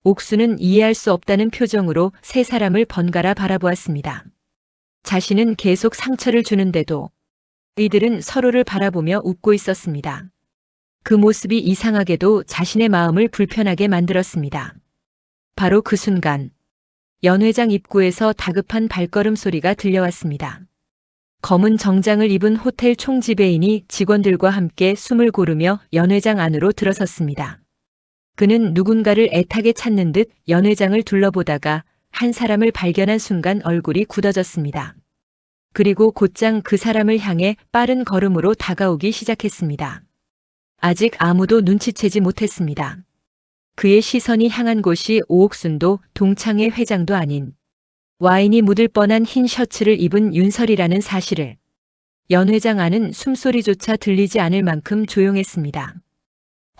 옥수는 이해할 수 없다는 표정으로 세 사람을 번갈아 바라보았습니다. 자신은 계속 상처를 주는데도 이들은 서로를 바라보며 웃고 있었습니다. 그 모습이 이상하게도 자신의 마음을 불편하게 만들었습니다. 바로 그 순간 연회장 입구에서 다급한 발걸음 소리가 들려왔습니다. 검은 정장을 입은 호텔 총지배인이 직원들과 함께 숨을 고르며 연회장 안으로 들어섰습니다. 그는 누군가를 애타게 찾는 듯 연회장을 둘러보다가 한 사람을 발견한 순간 얼굴이 굳어졌습니다. 그리고 곧장 그 사람을 향해 빠른 걸음으로 다가오기 시작했습니다. 아직 아무도 눈치채지 못했습니다. 그의 시선이 향한 곳이 오옥순도 동창회 회장도 아닌 와인이 묻을 뻔한 흰 셔츠를 입은 윤설이라는 사실을. 연 회장 안은 숨소리조차 들리지 않을 만큼 조용했습니다.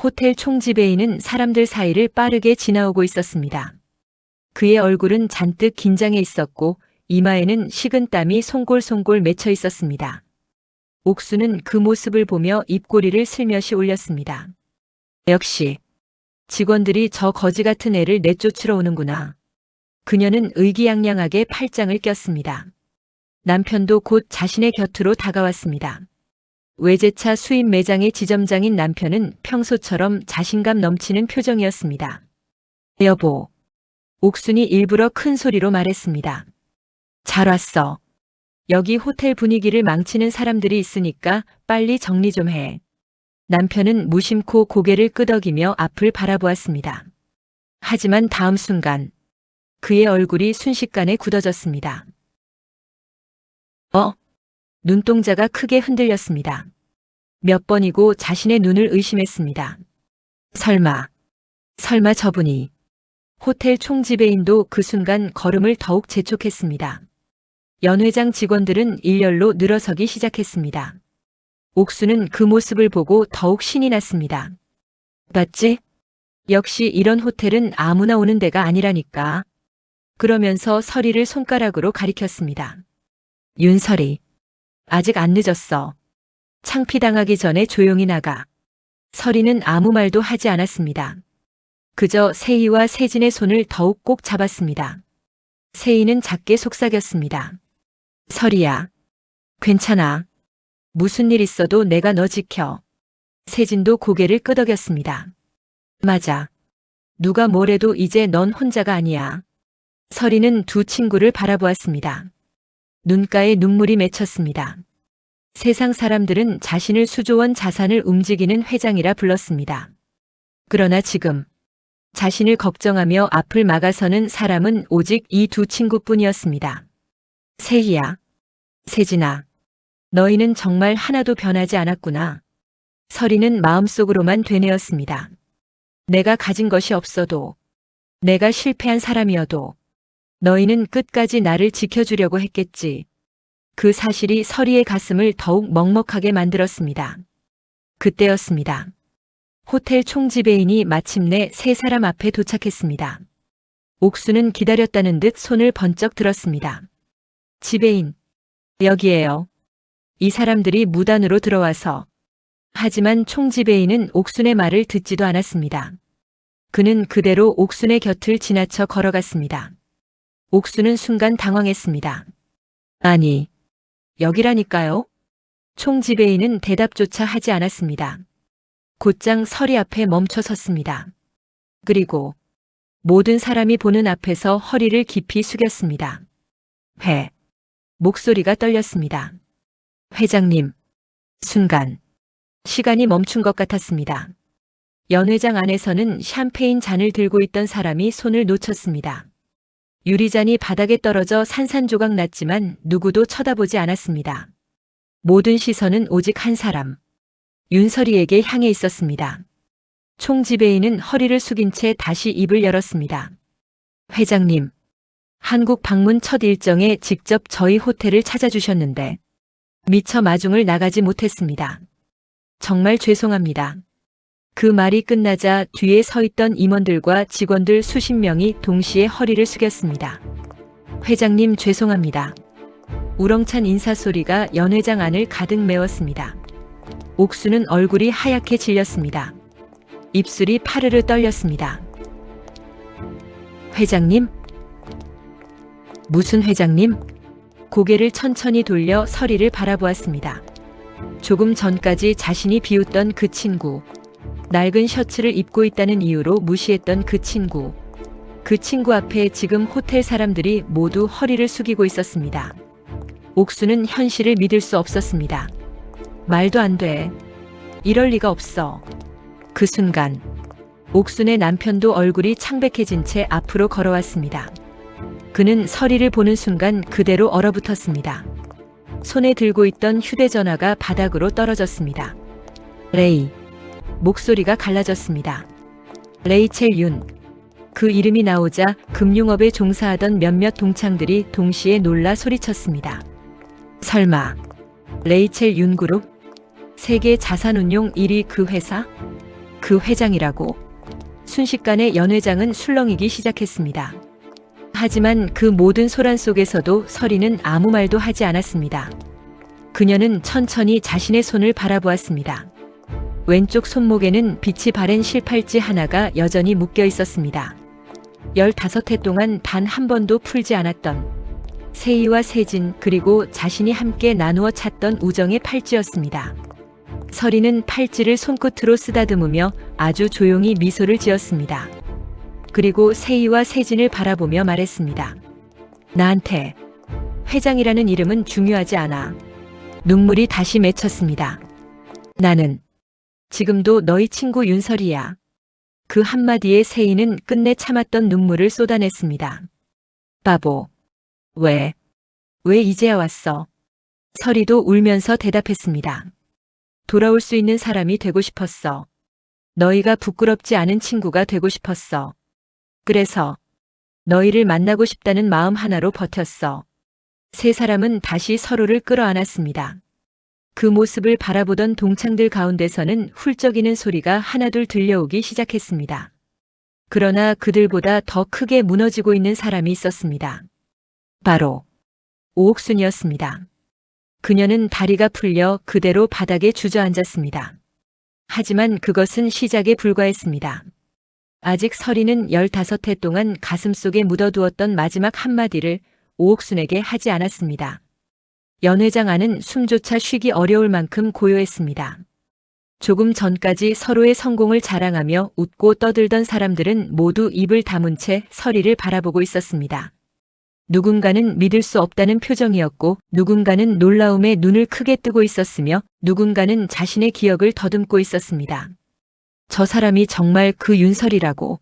호텔 총지배인은 사람들 사이를 빠르게 지나오고 있었습니다. 그의 얼굴은 잔뜩 긴장해 있었고 이마에는 식은땀이 송골송골 맺혀 있었습니다. 옥수는 그 모습을 보며 입꼬리를 슬며시 올렸습니다. 역시 직원들이 저 거지 같은 애를 내쫓으러 오는구나. 그녀는 의기양양하게 팔짱을 꼈습니다. 남편도 곧 자신의 곁으로 다가왔습니다. 외제차 수입 매장의 지점장인 남편은 평소처럼 자신감 넘치는 표정이었습니다. 여보. 옥순이 일부러 큰 소리로 말했습니다. 잘 왔어. 여기 호텔 분위기를 망치는 사람들이 있으니까 빨리 정리 좀 해. 남편은 무심코 고개를 끄덕이며 앞을 바라보았습니다. 하지만 다음 순간 그의 얼굴이 순식간에 굳어졌습니다. 눈동자가 크게 흔들렸습니다. 몇 번이고 자신의 눈을 의심했습니다. 설마 저분이. 호텔 총지배인도 그 순간 걸음을 더욱 재촉했습니다. 연회장 직원들은 일렬로 늘어서기 시작했습니다. 옥수는 그 모습을 보고 더욱 신이 났습니다. 봤지? 역시 이런 호텔은 아무나 오는 데가 아니라니까. 그러면서 서리를 손가락으로 가리켰습니다. 윤설이. 아직 안 늦었어. 창피당하기 전에 조용히 나가. 서리는 아무 말도 하지 않았습니다. 그저 세희와 세진의 손을 더욱 꼭 잡았습니다. 세희는 작게 속삭였습니다. 설이야. 괜찮아. 무슨 일 있어도 내가 너 지켜. 세진도 고개를 끄덕였습니다. 맞아. 누가 뭐래도 이제 넌 혼자가 아니야. 설이는 두 친구를 바라보았습니다. 눈가에 눈물이 맺혔습니다. 세상 사람들은 자신을 수조원 자산을 움직이는 회장이라 불렀습니다. 그러나 지금 자신을 걱정하며 앞을 막아서는 사람은 오직 이 두 친구뿐이었습니다. 세희야. 세진아. 너희는 정말 하나도 변하지 않았구나. 설이는 마음속으로만 되뇌었습니다. 내가 가진 것이 없어도, 내가 실패한 사람이어도 너희는 끝까지 나를 지켜주려고 했겠지. 그 사실이 설이의 가슴을 더욱 먹먹하게 만들었습니다. 그때였습니다. 호텔 총지배인이 마침내 세 사람 앞에 도착했습니다. 옥수는 기다렸다는 듯 손을 번쩍 들었습니다. 지배인, 여기에요. 이 사람들이 무단으로 들어와서. 하지만 총지배인은 옥순의 말을 듣지도 않았습니다. 그는 그대로 옥순의 곁을 지나쳐 걸어갔습니다. 옥순은 순간 당황했습니다. 아니, 여기라니까요? 총지배인은 대답조차 하지 않았습니다. 곧장 서리 앞에 멈춰 섰습니다. 그리고 모든 사람이 보는 앞에서 허리를 깊이 숙였습니다. 목소리가 떨렸습니다. 회장님. 순간 시간이 멈춘 것 같았습니다. 연회장 안에서는 샴페인 잔을 들고 있던 사람이 손을 놓쳤습니다. 유리잔이 바닥에 떨어져 산산조각 났지만 누구도 쳐다보지 않았습니다. 모든 시선은 오직 한 사람, 윤설이에게 향해 있었습니다. 총지배인은 허리를 숙인 채 다시 입을 열었습니다. 회장님, 한국 방문 첫 일정에 직접 저희 호텔을 찾아주셨는데 미처 마중을 나가지 못했습니다. 정말 죄송합니다. 그 말이 끝나자 뒤에 서 있던 임원들과 직원들 수십 명이 동시에 허리를 숙였습니다. 회장님 죄송합니다. 우렁찬 인사소리가 연회장 안을 가득 메웠습니다. 옥수는 얼굴이 하얗게 질렸습니다. 입술이 파르르 떨렸습니다. 회장님? 무슨 회장님? 고개를 천천히 돌려 서리를 바라보았습니다. 조금 전까지 자신이 비웃던 그 친구, 낡은 셔츠를 입고 있다는 이유로 무시했던 그 친구 앞에 지금 호텔 사람들이 모두 허리를 숙이고 있었습니다. 옥수는 현실을 믿을 수 없었습니다. 말도 안 돼. 이럴 리가 없어. 그 순간 옥순의 남편도 얼굴이 창백해진 채 앞으로 걸어왔습니다. 그는 서리를 보는 순간 그대로 얼어붙었습니다. 손에 들고 있던 휴대전화가 바닥으로 떨어졌습니다. 레이. 목소리가 갈라졌습니다. 레이첼 윤. 그 이름이 나오자 금융업에 종사하던 몇몇 동창들이 동시에 놀라 소리쳤습니다. 설마 레이첼 윤 그룹? 세계 자산운용 1위 그 회사? 그 회장이라고? 순식간에 연 회장은 술렁이기 시작했습니다. 하지만 그 모든 소란 속에서도 서리는 아무 말도 하지 않았습니다. 그녀는 천천히 자신의 손을 바라보았습니다. 왼쪽 손목에는 빛이 바랜 실팔찌 하나가 여전히 묶여 있었습니다. 15해 동안 단 한 번도 풀지 않았던 세희와 세진 그리고 자신이 함께 나누어 찾던 우정의 팔찌였습니다. 서리는 팔찌를 손끝으로 쓰다듬으며 아주 조용히 미소를 지었습니다. 그리고 세희와 세진을 바라보며 말했습니다. 나한테 회장이라는 이름은 중요하지 않아. 눈물이 다시 맺혔습니다. 나는 지금도 너희 친구 윤설이야. 그 한마디에 세희는 끝내 참았던 눈물을 쏟아냈습니다. 바보. 왜 이제야 왔어? 서리도 울면서 대답했습니다. 돌아올 수 있는 사람이 되고 싶었어. 너희가 부끄럽지 않은 친구가 되고 싶었어. 그래서 너희를 만나고 싶다는 마음 하나로 버텼어. 세 사람은 다시 서로를 끌어안았습니다. 그 모습을 바라보던 동창들 가운데서는 훌쩍이는 소리가 하나둘 들려오기 시작했습니다. 그러나 그들보다 더 크게 무너지고 있는 사람이 있었습니다. 바로 오옥순이었습니다. 그녀는 다리가 풀려 그대로 바닥에 주저앉았습니다. 하지만 그것은 시작에 불과했습니다. 아직 서리는 15해 동안 가슴속에 묻어두었던 마지막 한마디를 오옥순에게 하지 않았습니다. 연 회장 안은 숨조차 쉬기 어려울 만큼 고요했습니다. 조금 전까지 서로의 성공을 자랑하며 웃고 떠들던 사람들은 모두 입을 다문 채 서리를 바라보고 있었습니다. 누군가는 믿을 수 없다는 표정이었고 누군가는 놀라움에 눈을 크게 뜨고 있었으며 누군가는 자신의 기억을 더듬고 있었습니다. 저 사람이 정말 그 윤설이라고.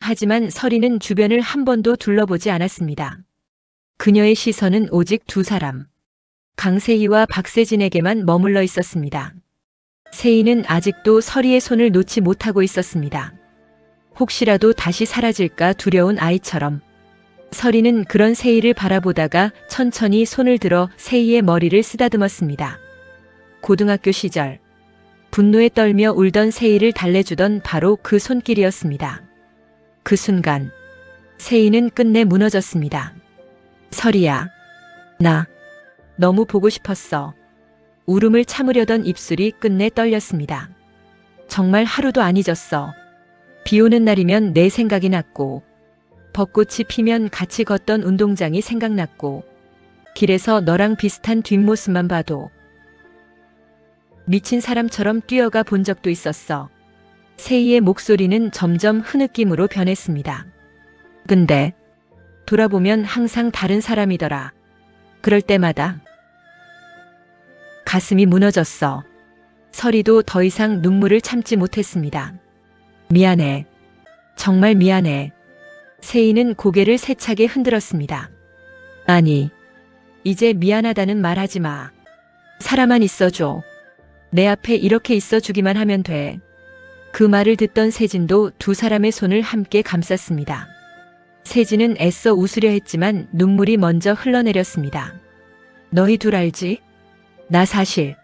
하지만 서리는 주변을 한 번도 둘러보지 않았습니다. 그녀의 시선은 오직 두 사람. 강세희와 박세진에게만 머물러 있었습니다. 세희는 아직도 서리의 손을 놓지 못하고 있었습니다. 혹시라도 다시 사라질까 두려운 아이처럼. 서리는 그런 세희를 바라보다가 천천히 손을 들어 세희의 머리를 쓰다듬었습니다. 고등학교 시절 분노에 떨며 울던 세희를 달래주던 바로 그 손길이었습니다. 그 순간 세희는 끝내 무너졌습니다. 서리야, 나 너무 보고 싶었어. 울음을 참으려던 입술이 끝내 떨렸습니다. 정말 하루도 안 잊었어. 비 오는 날이면 내 생각이 났고 벚꽃이 피면 같이 걷던 운동장이 생각났고 길에서 너랑 비슷한 뒷모습만 봐도 미친 사람처럼 뛰어가 본 적도 있었어. 세희의 목소리는 점점 흐느낌으로 변했습니다. 근데 돌아보면 항상 다른 사람이더라. 그럴 때마다 가슴이 무너졌어. 설이도 더 이상 눈물을 참지 못했습니다. 미안해. 정말 미안해. 세희는 고개를 세차게 흔들었습니다. 아니, 이제 미안하다는 말 하지 마. 살아만 있어줘. 내 앞에 이렇게 있어주기만 하면 돼. 그 말을 듣던 세진도 두 사람의 손을 함께 감쌌습니다. 세진은 애써 웃으려 했지만 눈물이 먼저 흘러내렸습니다. 너희 둘 알지? 나 사실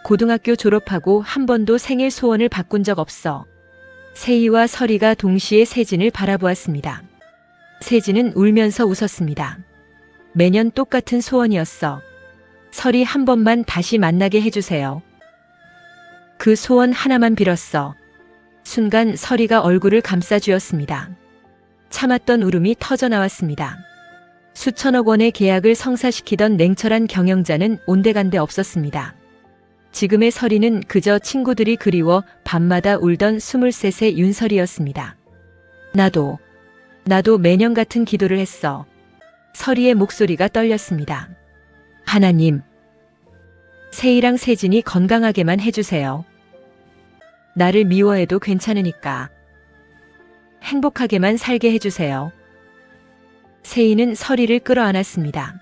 고등학교 졸업하고 한 번도 생일 소원을 바꾼 적 없어. 세희와 설이가 동시에 세진을 바라보았습니다. 세진은 울면서 웃었습니다. 매년 똑같은 소원이었어. 설이 한 번만 다시 만나게 해주세요. 그 소원 하나만 빌었어. 순간 설이가 얼굴을 감싸쥐었습니다. 참았던 울음이 터져나왔습니다. 수천억 원의 계약을 성사시키던 냉철한 경영자는 온데간데 없었습니다. 지금의 설이는 그저 친구들이 그리워 밤마다 울던 23세 윤설이었습니다. 나도 매년 같은 기도를 했어. 설이의 목소리가 떨렸습니다. 하나님, 세희랑 세진이 건강하게만 해주세요. 나를 미워해도 괜찮으니까. 행복하게만 살게 해주세요. 세희는 설이를 끌어안았습니다.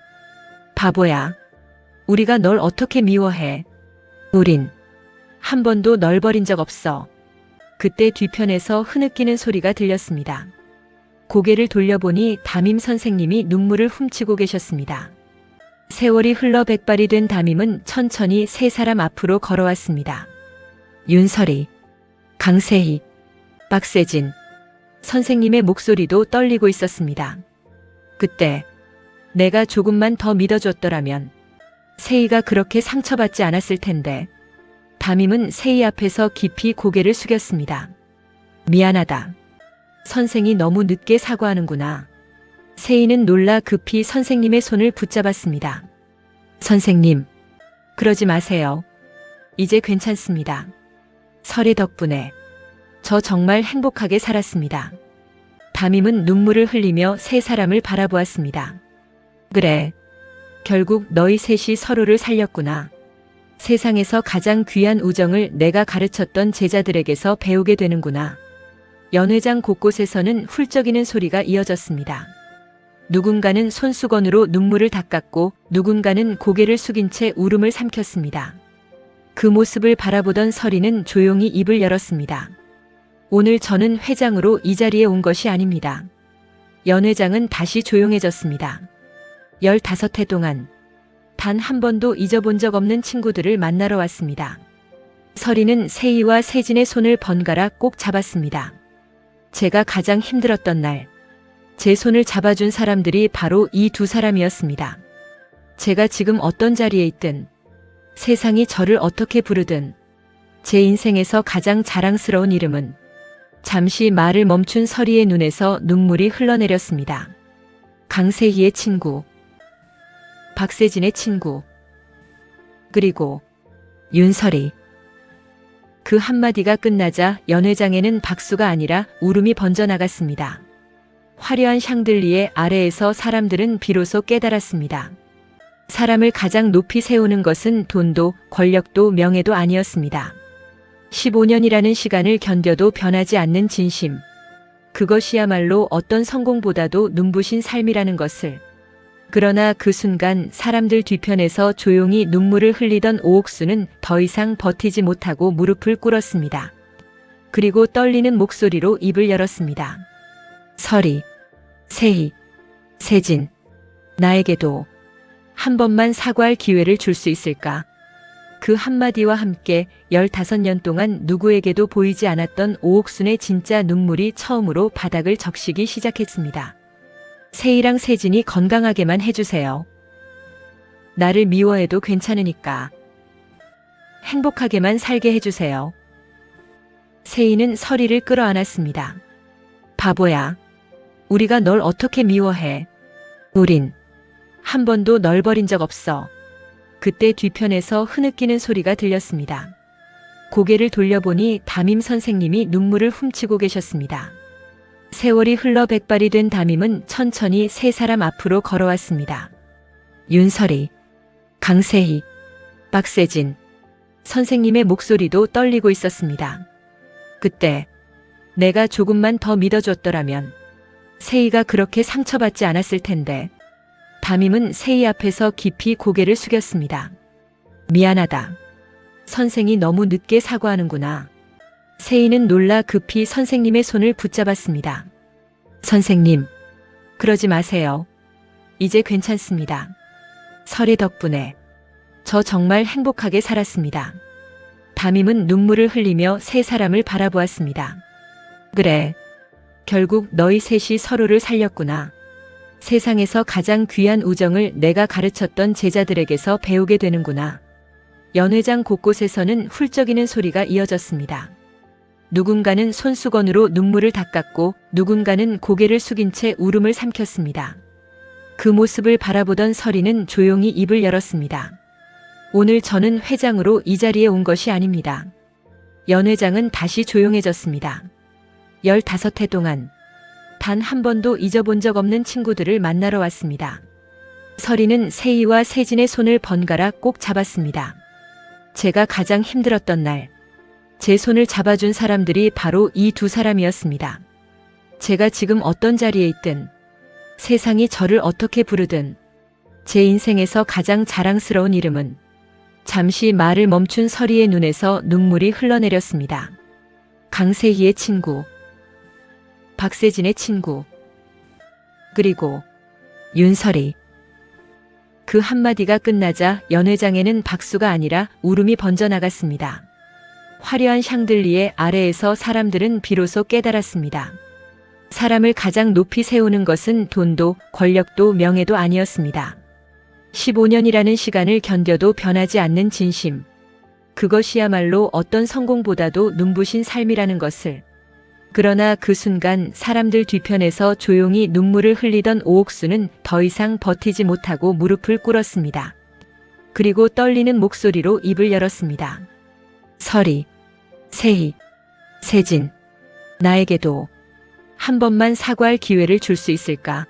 바보야. 우리가 널 어떻게 미워해. 우린 한 번도 널 버린 적 없어. 그때 뒤편에서 흐느끼는 소리가 들렸습니다. 고개를 돌려보니 담임 선생님이 눈물을 훔치고 계셨습니다. 세월이 흘러 백발이 된 담임은 천천히 세 사람 앞으로 걸어왔습니다. 윤설이, 강세희, 박세진. 선생님의 목소리도 떨리고 있었습니다. 그때 내가 조금만 더 믿어줬더라면 세희가 그렇게 상처받지 않았을 텐데. 담임은 세희 앞에서 깊이 고개를 숙였습니다. 미안하다. 선생이 너무 늦게 사과하는구나. 세희는 놀라 급히 선생님의 손을 붙잡았습니다. 선생님, 그러지 마세요. 이제 괜찮습니다. 설의 덕분에 저 정말 행복하게 살았습니다. 담임은 눈물을 흘리며 세 사람을 바라보았습니다. 그래, 결국 너희 셋이 서로를 살렸구나. 세상에서 가장 귀한 우정을 내가 가르쳤던 제자들에게서 배우게 되는구나. 연회장 곳곳에서는 훌쩍이는 소리가 이어졌습니다. 누군가는 손수건으로 눈물을 닦았고 누군가는 고개를 숙인 채 울음을 삼켰습니다. 그 모습을 바라보던 설이는 조용히 입을 열었습니다. 오늘 저는 회장으로 이 자리에 온 것이 아닙니다. 연회장은 다시 조용해졌습니다. 15해 동안 단 한 번도 잊어본 적 없는 친구들을 만나러 왔습니다. 설이는 세희와 세진의 손을 번갈아 꼭 잡았습니다. 제가 가장 힘들었던 날, 제 손을 잡아준 사람들이 바로 이 두 사람이었습니다. 제가 지금 어떤 자리에 있든, 세상이 저를 어떻게 부르든, 제 인생에서 가장 자랑스러운 이름은 잠시 말을 멈춘 설이의 눈에서 눈물이 흘러내렸습니다. 강세희의 친구, 박세진의 친구, 그리고 윤설이. 그 한마디가 끝나자 연회장에는 박수가 아니라 울음이 번져나갔습니다. 화려한 샹들리에 아래에서 사람들은 비로소 깨달았습니다. 사람을 가장 높이 세우는 것은 돈도 권력도 명예도 아니었습니다. 15년이라는 시간을 견뎌도 변하지 않는 진심. 그것이야말로 어떤 성공보다도 눈부신 삶이라는 것을. 그러나 그 순간 사람들 뒤편에서 조용히 눈물을 흘리던 오옥수는 더 이상 버티지 못하고 무릎을 꿇었습니다. 그리고 떨리는 목소리로 입을 열었습니다. 설이, 세희, 세진, 나에게도 한 번만 사과할 기회를 줄 수 있을까? 그 한마디와 함께 15년 동안 누구에게도 보이지 않았던 오옥순의 진짜 눈물이 처음으로 바닥을 적시기 시작했습니다. 세희랑 세진이 건강하게만 해주세요. 나를 미워해도 괜찮으니까. 행복하게만 살게 해주세요. 세희는 설이를 끌어안았습니다. 바보야. 우리가 널 어떻게 미워해. 우린 한 번도 널 버린 적 없어. 그때 뒤편에서 흐느끼는 소리가 들렸습니다. 고개를 돌려보니 담임 선생님이 눈물을 훔치고 계셨습니다. 세월이 흘러 백발이 된 담임은 천천히 세 사람 앞으로 걸어왔습니다. 윤설이, 강세희, 박세진. 선생님의 목소리도 떨리고 있었습니다. 그때 내가 조금만 더 믿어줬더라면 세희가 그렇게 상처받지 않았을 텐데. 담임은 세희 앞에서 깊이 고개를 숙였습니다. 미안하다. 선생이 너무 늦게 사과하는구나. 세희는 놀라 급히 선생님의 손을 붙잡았습니다. 선생님, 그러지 마세요. 이제 괜찮습니다. 설이 덕분에 저 정말 행복하게 살았습니다. 담임은 눈물을 흘리며 세 사람을 바라보았습니다. 그래, 결국 너희 셋이 서로를 살렸구나. 세상에서 가장 귀한 우정을 내가 가르쳤던 제자들에게서 배우게 되는구나. 연회장 곳곳에서는 훌쩍이는 소리가 이어졌습니다. 누군가는 손수건으로 눈물을 닦았고 누군가는 고개를 숙인 채 울음을 삼켰습니다. 그 모습을 바라보던 설이는 조용히 입을 열었습니다. 오늘 저는 회장으로 이 자리에 온 것이 아닙니다. 연회장은 다시 조용해졌습니다. 15해 동안 단 한 번도 잊어본 적 없는 친구들을 만나러 왔습니다. 설이는 세희와 세진의 손을 번갈아 꼭 잡았습니다. 제가 가장 힘들었던 날, 제 손을 잡아준 사람들이 바로 이 두 사람이었습니다. 제가 지금 어떤 자리에 있든, 세상이 저를 어떻게 부르든, 제 인생에서 가장 자랑스러운 이름은 잠시 말을 멈춘 설이의 눈에서 눈물이 흘러내렸습니다. 강세희의 친구, 박세진의 친구, 그리고 윤설이. 그 한마디가 끝나자 연회장에는 박수가 아니라 울음이 번져나갔습니다. 화려한 샹들리에 아래에서 사람들은 비로소 깨달았습니다. 사람을 가장 높이 세우는 것은 돈도 권력도 명예도 아니었습니다. 15년이라는 시간을 견뎌도 변하지 않는 진심. 그것이야말로 어떤 성공보다도 눈부신 삶이라는 것을. 그러나 그 순간 사람들 뒤편에서 조용히 눈물을 흘리던 오옥수는 더 이상 버티지 못하고 무릎을 꿇었습니다. 그리고 떨리는 목소리로 입을 열었습니다. 설이, 세희, 세진, 나에게도 한 번만 사과할 기회를 줄 수 있을까?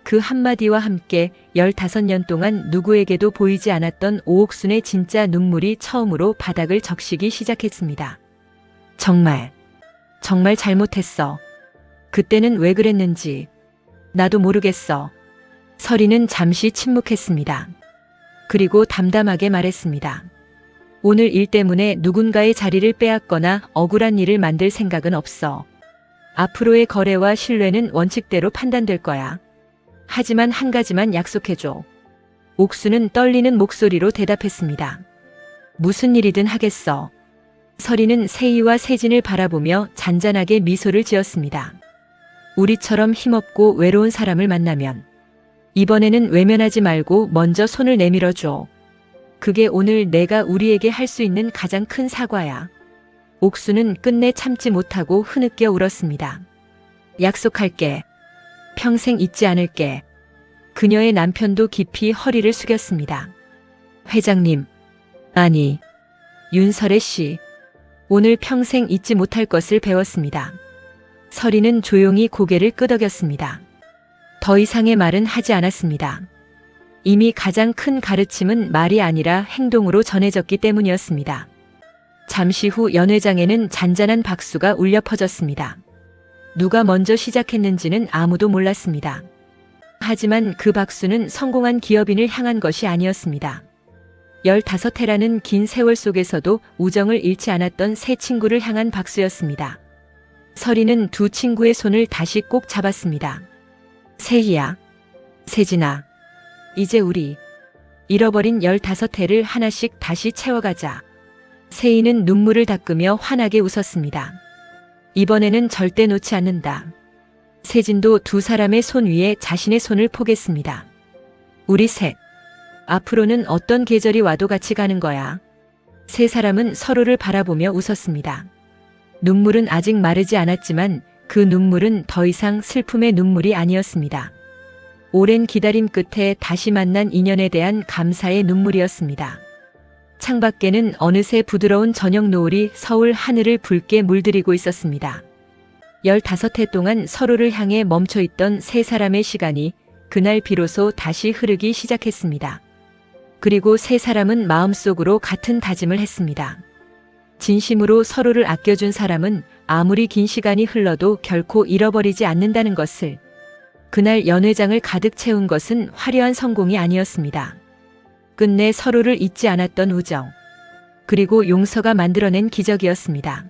그 한마디와 함께 15년 동안 누구에게도 보이지 않았던 오옥순의 진짜 눈물이 처음으로 바닥을 적시기 시작했습니다. 정말 잘못했어. 그때는 왜 그랬는지 나도 모르겠어. 설이는 잠시 침묵했습니다. 그리고 담담하게 말했습니다. 오늘 일 때문에 누군가의 자리를 빼앗거나 억울한 일을 만들 생각은 없어. 앞으로의 거래와 신뢰는 원칙대로 판단될 거야. 하지만 한 가지만 약속해줘. 옥수는 떨리는 목소리로 대답했습니다. 무슨 일이든 하겠어. 설이는 세희와 세진을 바라보며 잔잔하게 미소를 지었습니다. 우리처럼 힘없고 외로운 사람을 만나면 이번에는 외면하지 말고 먼저 손을 내밀어줘. 그게 오늘 내가 우리에게 할 수 있는 가장 큰 사과야. 옥수는 끝내 참지 못하고 흐느껴 울었습니다. 약속할게. 평생 잊지 않을게. 그녀의 남편도 깊이 허리를 숙였습니다. 회장님, 아니, 윤설의 씨. 오늘 평생 잊지 못할 것을 배웠습니다. 설이는 조용히 고개를 끄덕였습니다. 더 이상의 말은 하지 않았습니다. 이미 가장 큰 가르침은 말이 아니라 행동으로 전해졌기 때문이었습니다. 잠시 후 연회장에는 잔잔한 박수가 울려 퍼졌습니다. 누가 먼저 시작했는지는 아무도 몰랐습니다. 하지만 그 박수는 성공한 기업인을 향한 것이 아니었습니다. 15해라는 긴 세월 속에서도 우정을 잃지 않았던 새 친구를 향한 박수였습니다. 설이는 두 친구의 손을 다시 꼭 잡았습니다. 세희야, 세진아, 이제 우리 잃어버린 15해를 하나씩 다시 채워가자. 세희는 눈물을 닦으며 환하게 웃었습니다. 이번에는 절대 놓지 않는다. 세진도 두 사람의 손 위에 자신의 손을 포겠습니다. 우리 셋. 앞으로는 어떤 계절이 와도 같이 가는 거야. 세 사람은 서로를 바라보며 웃었습니다. 눈물은 아직 마르지 않았지만 그 눈물은 더 이상 슬픔의 눈물이 아니었습니다. 오랜 기다림 끝에 다시 만난 인연에 대한 감사의 눈물이었습니다. 창밖에는 어느새 부드러운 저녁 노을이 서울 하늘을 붉게 물들이고 있었습니다. 15해 동안 서로를 향해 멈춰있던 세 사람의 시간이 그날 비로소 다시 흐르기 시작했습니다. 그리고 세 사람은 마음속으로 같은 다짐을 했습니다. 진심으로 서로를 아껴준 사람은 아무리 긴 시간이 흘러도 결코 잃어버리지 않는다는 것을. 그날 연회장을 가득 채운 것은 화려한 성공이 아니었습니다. 끝내 서로를 잊지 않았던 우정, 그리고 용서가 만들어낸 기적이었습니다.